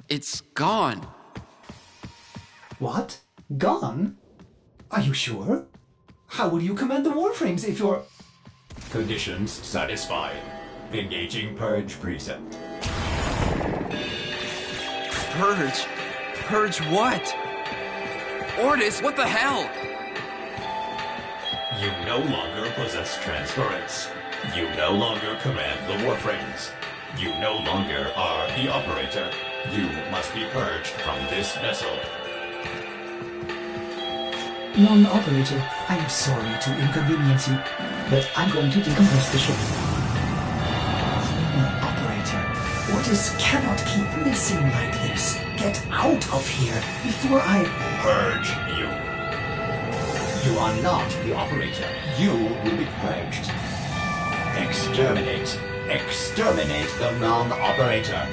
It's gone. What? Gone? Are you sure? How will you command the Warframes if you're... Conditions satisfied. Engaging Purge preset. Purge? Purge what? Ordis, what the hell? You no longer possess transference. You no longer command the Warframes. You no longer are the operator. You must be purged from this vessel. Non-operator, I am sorry to inconvenience you, but I'm going to decompress the ship. Non-operator, Ordis cannot keep missing like this. Get out of here before I... Purge you. You are not the operator. You will be purged. Exterminate. Exterminate the non-operator.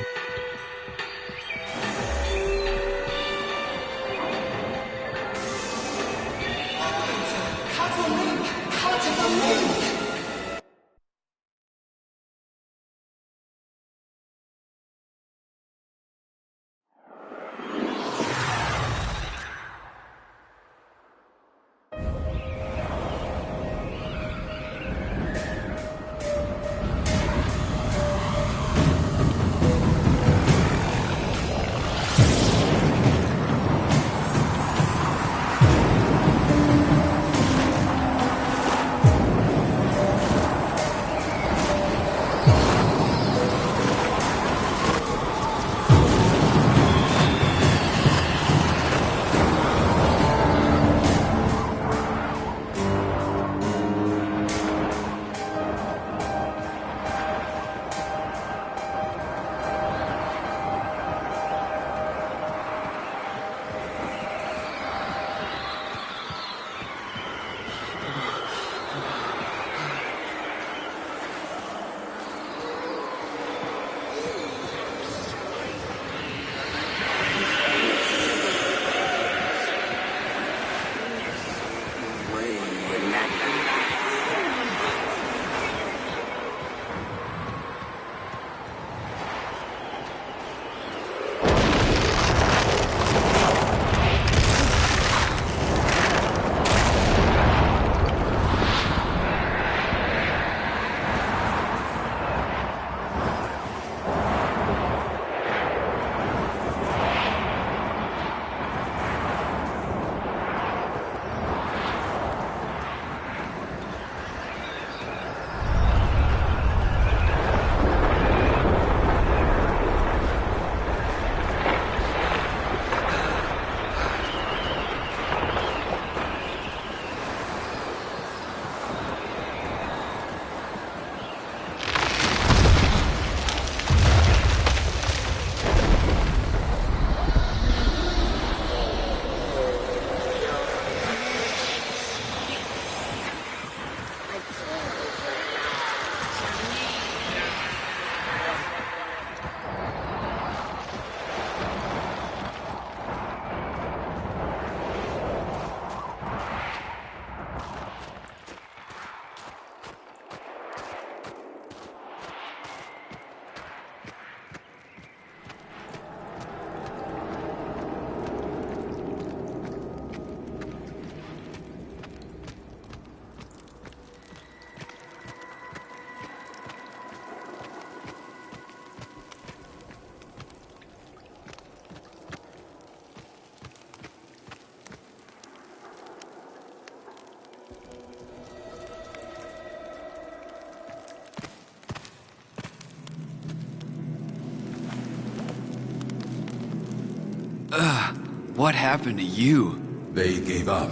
What happened to you? They gave up.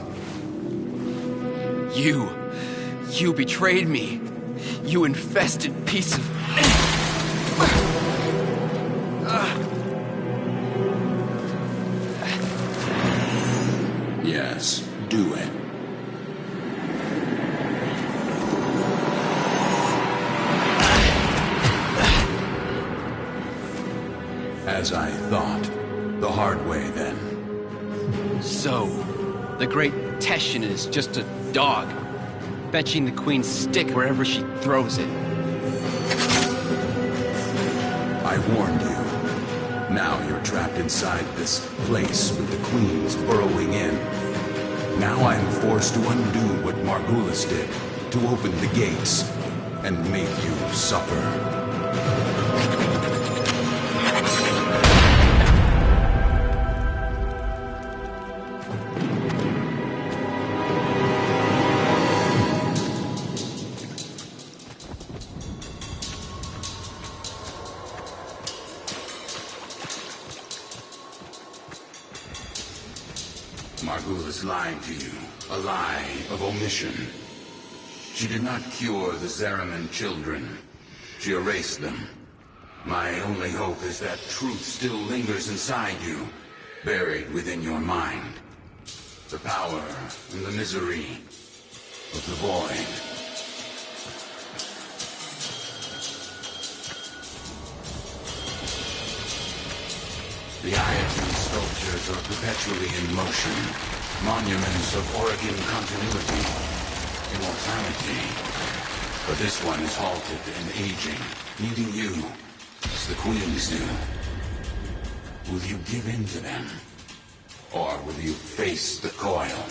You betrayed me. You infested piece of... Yes, do it. As I thought. The hard way, then. So, the great Teshin is just a dog, fetching the queen's stick wherever she throws it. I warned you. Now you're trapped inside this place with the queens burrowing in. Now I'm forced to undo what Margulis did, to open the gates, and make you suffer. Margulis lied to you, a lie of omission. She did not cure the Zariman children. She erased them. My only hope is that truth still lingers inside you, buried within your mind. The power and the misery of the void. The Iotine sculptures are perpetually in motion, monuments of Oregon continuity, immortality. But this one is halted and aging, needing you, as the queens do. Will you give in to them? Or will you face the coil?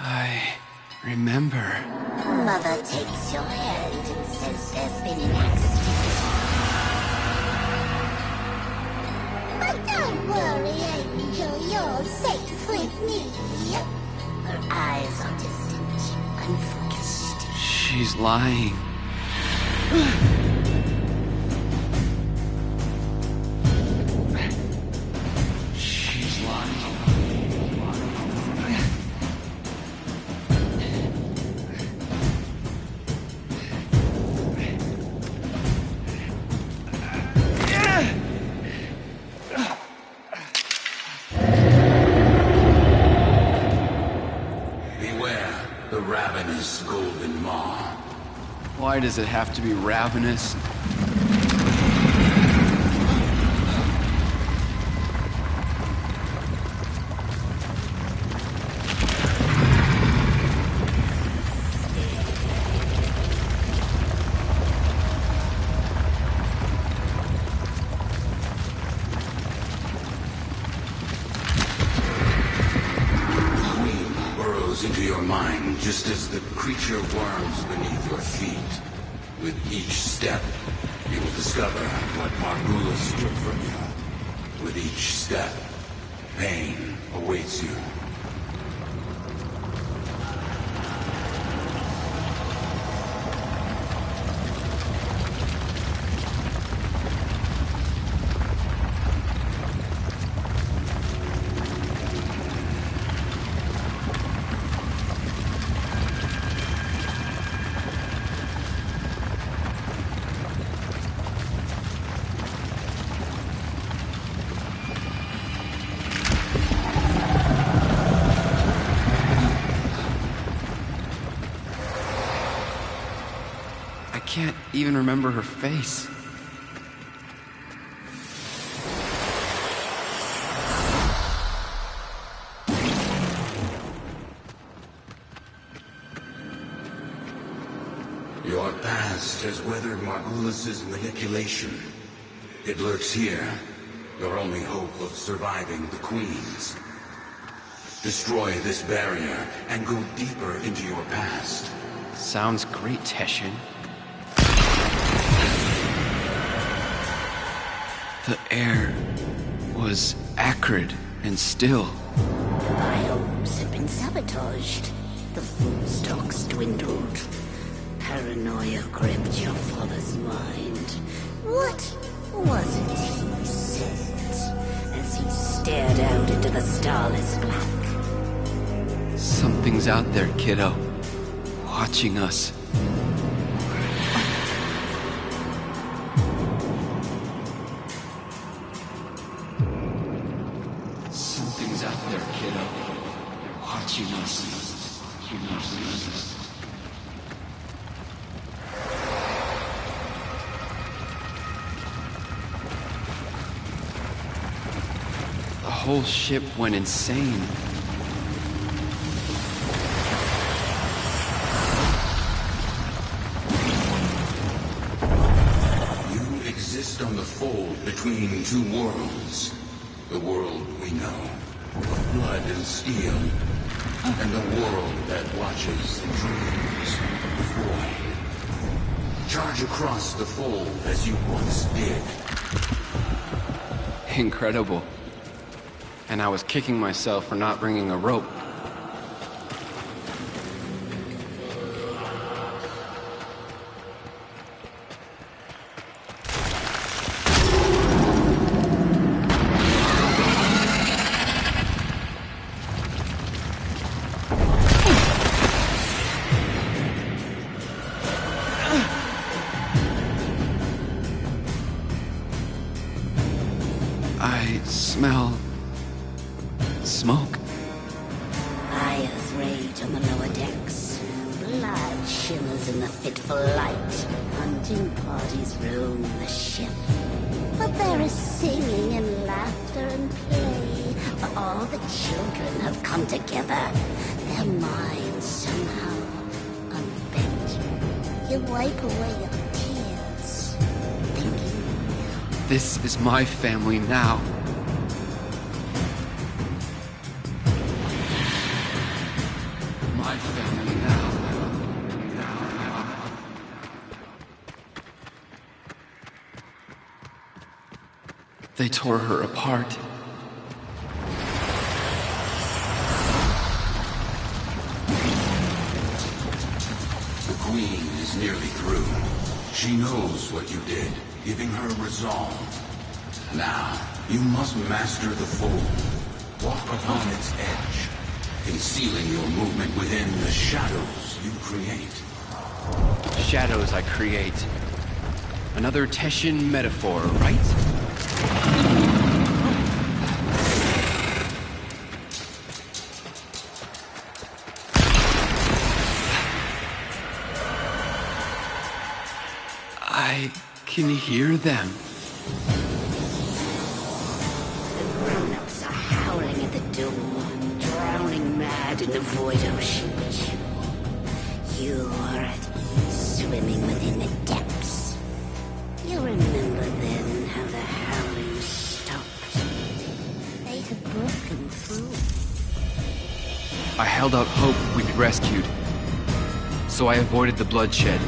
I remember. Mother takes your hand and says there's been an accident. But don't worry, Angel, you're safe with me. Her eyes are distant, unfocused. She's lying. She's lying. Ravenous golden maw. Why does it have to be ravenous? Into your mind, just as the creature worms beneath your feet. With each step, you will discover what Margulis took from you. With each step, pain awaits you. I can't even remember her face. Your past has weathered Margulis' manipulation. It lurks here, your only hope of surviving the Queens. Destroy this barrier and go deeper into your past. Sounds great, Teshin. The air was acrid and still. The biomes had been sabotaged. The food stocks dwindled. Paranoia gripped your father's mind. What was it he said as he stared out into the starless black? Something's out there, kiddo. Watching us. Something's out there, kiddo. Watching us. The whole ship went insane. On the fold between two worlds. The world we know, of blood and steel, and the world that watches and dreams, the void. Charge across the fold as you once did. Incredible. And I was kicking myself for not bringing a rope. Smell smoke. Fires rage on the lower decks. Blood shimmers in the fitful light. Hunting parties roam the ship. But there is singing and laughter and play. For all the children have come together. Their minds somehow unbent. You wipe away your tears, thinking, this is my family now. They tore her apart. The Queen is nearly through. She knows what you did, giving her resolve. Now, you must master the fold. Walk upon its edge, concealing your movement within the shadows you create. Shadows I create. Another Teshin metaphor, right? I can hear them. The grown-ups are howling at the door, drowning mad in the void ocean. You are at ease, swimming within the depths. You remember then how the howling stopped. They had broken through. I held out hope we'd be rescued, so I avoided the bloodshed.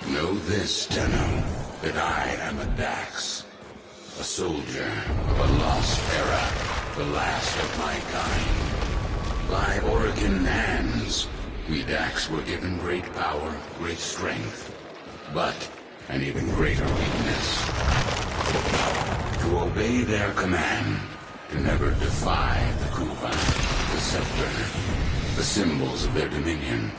Know this, Tenno, that I am a Dax, a soldier of a lost era, the last of my kind. By Orokin hands, we Dax were given great power, great strength, but an even greater weakness. To obey their command, to never defy the Kuvan, the scepter, the symbols of their dominion.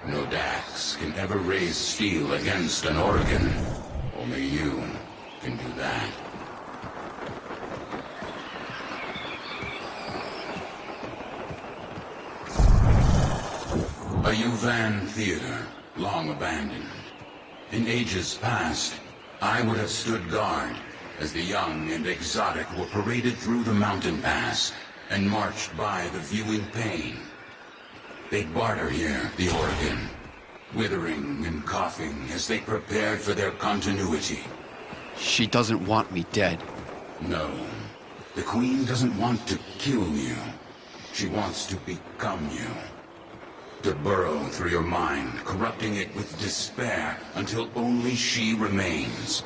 No Dax can ever raise steel against an Orokin. Only you can do that. A Yuvan theater, long abandoned. In ages past, I would have stood guard as the young and exotic were paraded through the mountain pass and marched by the viewing pain. They'd barter here, the Orokin, withering and coughing as they prepared for their continuity. She doesn't want me dead. No. The Queen doesn't want to kill you. She wants to become you. To burrow through your mind, corrupting it with despair until only she remains.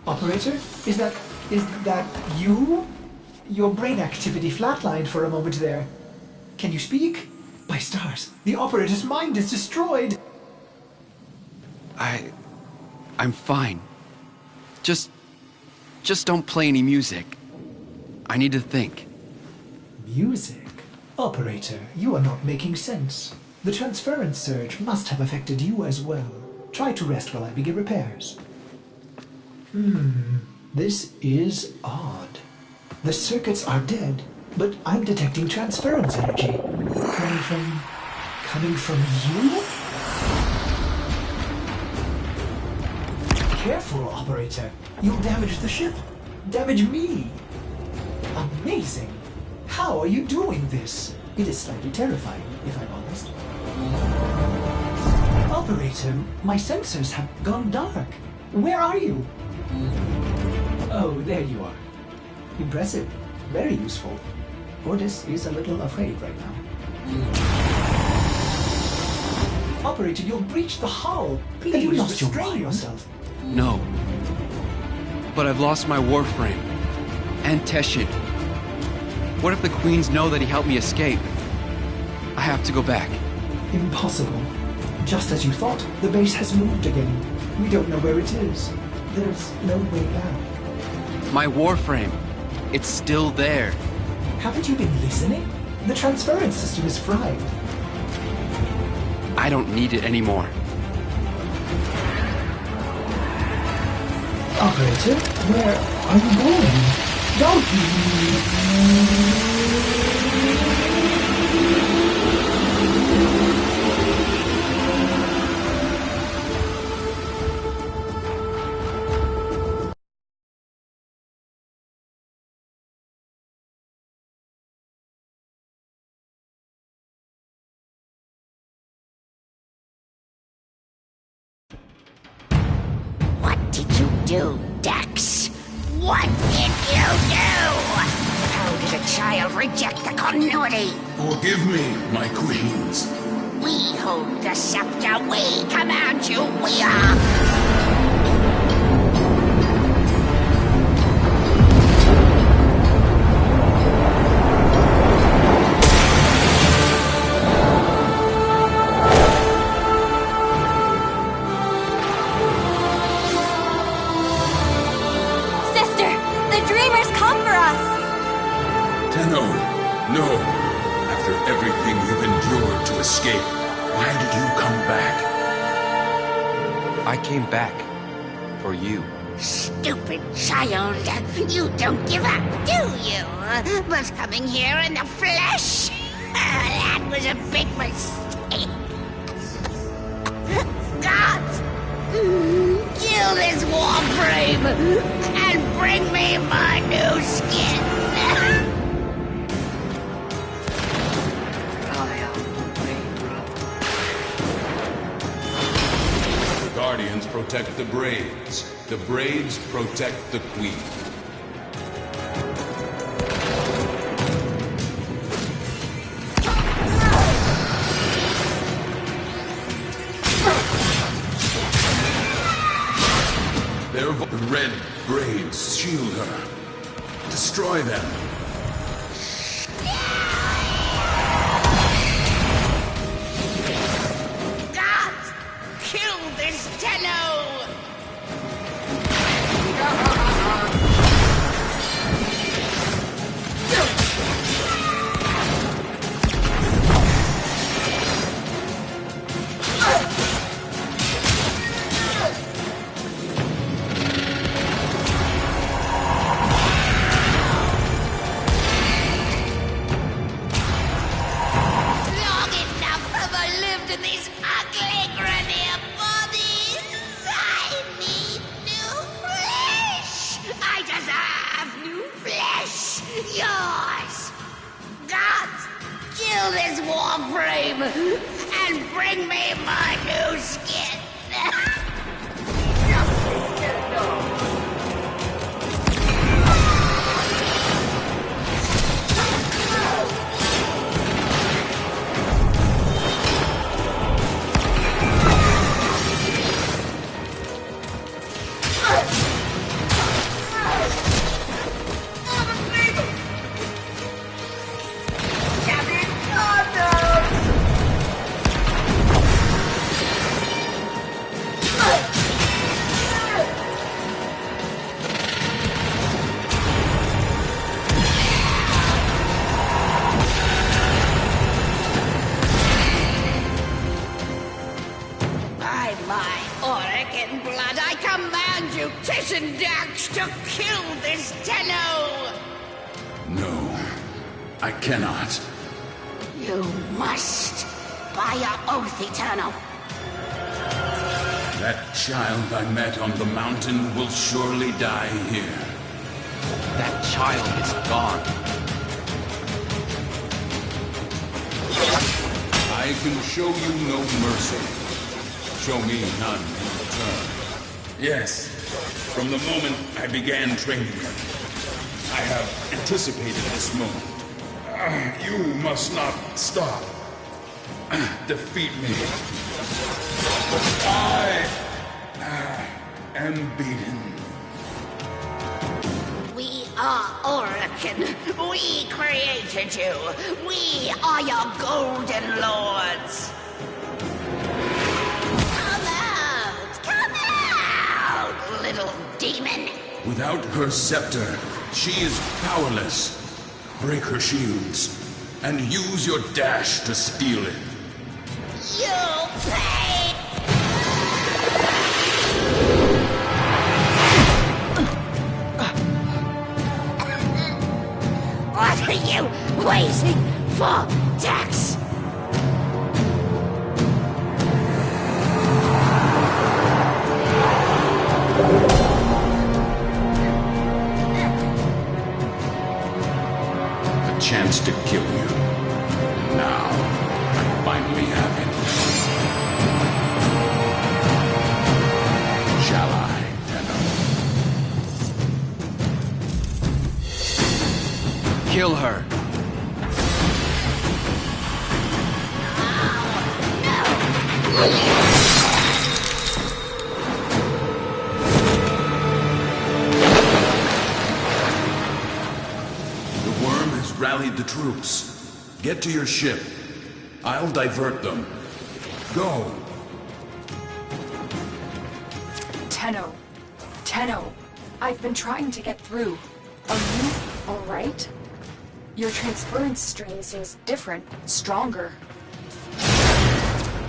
Operator? Is that you? Your brain activity flatlined for a moment there. Can you speak? By stars, the operator's mind is destroyed! I'm fine. Just don't play any music. I need to think. Music? Operator, you are not making sense. The transference surge must have affected you as well. Try to rest while I begin repairs. This is odd. The circuits are dead, but I'm detecting transference energy. Coming from you? Careful, operator. You'll damage the ship. Damage me. Amazing. How are you doing this? It is slightly terrifying, if I'm honest. Operator, my sensors have gone dark. Where are you? Oh, there you are. Impressive. Very useful. Ordis is a little afraid right now. Operator, you'll breach the hull. Please, have you lost restrain yourself. No. But I've lost my warframe. And Teshin. What if the Queens know that he helped me escape? I have to go back. Impossible. Just as you thought, the base has moved again. We don't know where it is. There's no way back. My warframe. It's still there. Haven't you been listening? The transference system is fried. I don't need it anymore. Operator, where are you going? Don't What did you do, Dax? What did you do? How did a child reject the continuity? Forgive me, my queens. We hold the scepter. We command you. We are... Sister, the Dreamers come for us! Tenno, no. After everything you've endured to escape, why did you come back? I came back for you. Stupid child. You don't give up, do you? But coming here in the flesh? That was a big mistake. Gods! Kill this warframe and bring me my new skin. The Guardians protect the Braids. The Braids protect the Queen. Their red braids shield her. Destroy them. Gods! Kill this Tenno! Long enough have I lived in these ugly grenier bodies. I need new flesh. I deserve new flesh. Yours. Gods, kill this warframe and bring me my new skin. By my auric in blood, I command you, Titian Dax, to kill this Tenno! No, I cannot. You must, by your oath eternal. That child I met on the mountain will surely die here. That child is gone. I can show you no mercy. Show me none in return. Yes, from the moment I began training him, I have anticipated this moment. You must not stop. Defeat me. I am beaten. We are Orokin. We created you. We are your golden lords. Come out, little demon. Without her scepter, she is powerless. Break her shields, and use your dash to steal it. You'll pay! What are you waiting for, Dex? A chance to kill you. Now, I finally have it. Shall I, Tenno? Kill her. The worm has rallied the troops. Get to your ship. I'll divert them. Go. Tenno, I've been trying to get through. Are you alright? Your transference stream seems different, stronger.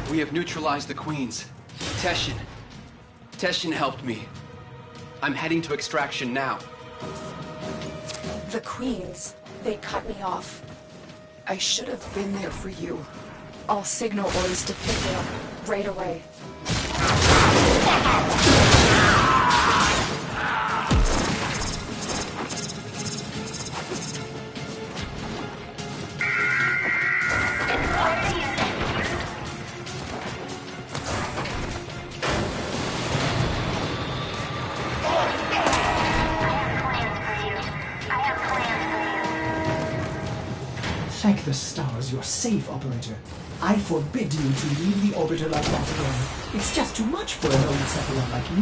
We have neutralized the Queens. Teshin helped me. I'm heading to extraction now. The Queens, they cut me off. I should have been there for you. I'll signal orders to pick you up right away. Thank the stars you're safe, Operator. I forbid you to leave the orbiter like that again. It's just too much for an old Cephalon like me.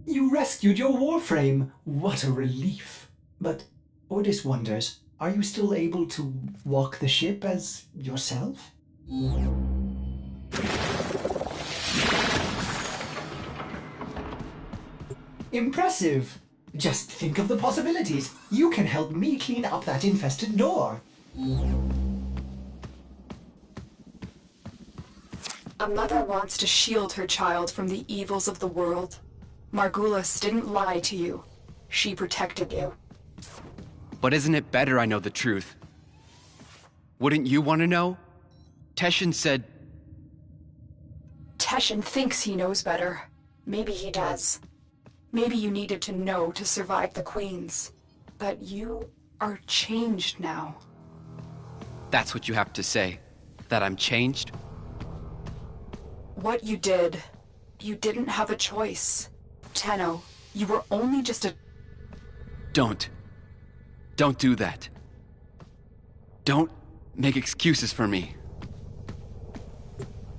You rescued your warframe! What a relief! But Ordis wonders, are you still able to walk the ship as yourself? Impressive! Just think of the possibilities. You can help me clean up that infested door. A mother wants to shield her child from the evils of the world. Margulis didn't lie to you. She protected you. But isn't it better I know the truth? Wouldn't you want to know? Teshin said... Teshin thinks he knows better. Maybe he does. Maybe you needed to know to survive the Queens. But you are changed now. That's what you have to say? That I'm changed? What you did, you didn't have a choice. Tenno, you were only just a... Don't do that. Don't make excuses for me.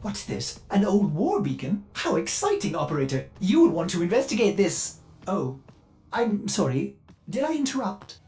What's this? An old war beacon? How exciting, Operator! You would want to investigate this... Oh, I'm sorry. Did I interrupt?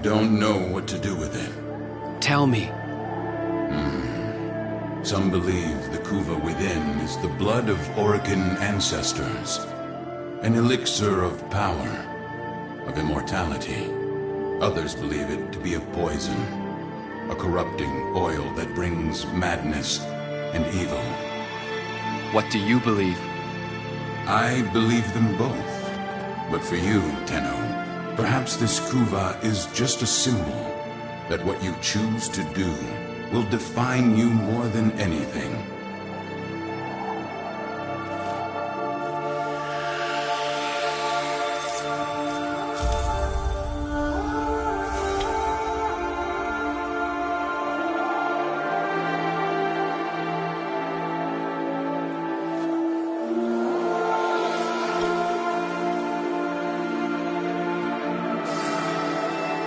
You don't know what to do with it. Tell me. Some believe the Kuva within is the blood of Orokin ancestors. An elixir of power, of immortality. Others believe it to be a poison. A corrupting oil that brings madness and evil. What do you believe? I believe them both. But for you, Tenno, perhaps this Kuva is just a symbol that what you choose to do will define you more than anything.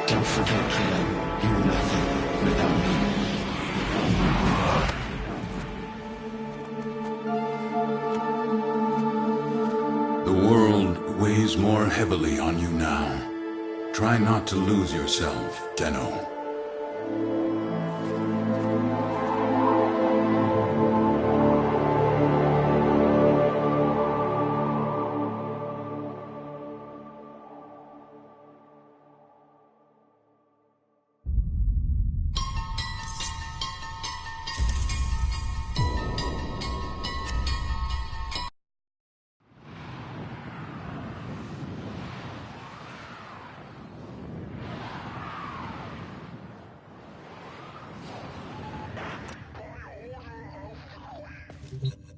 Don't forget, kid, you're nothing without me. The world weighs more heavily on you now. Try not to lose yourself, Tenno. By order of the Queen.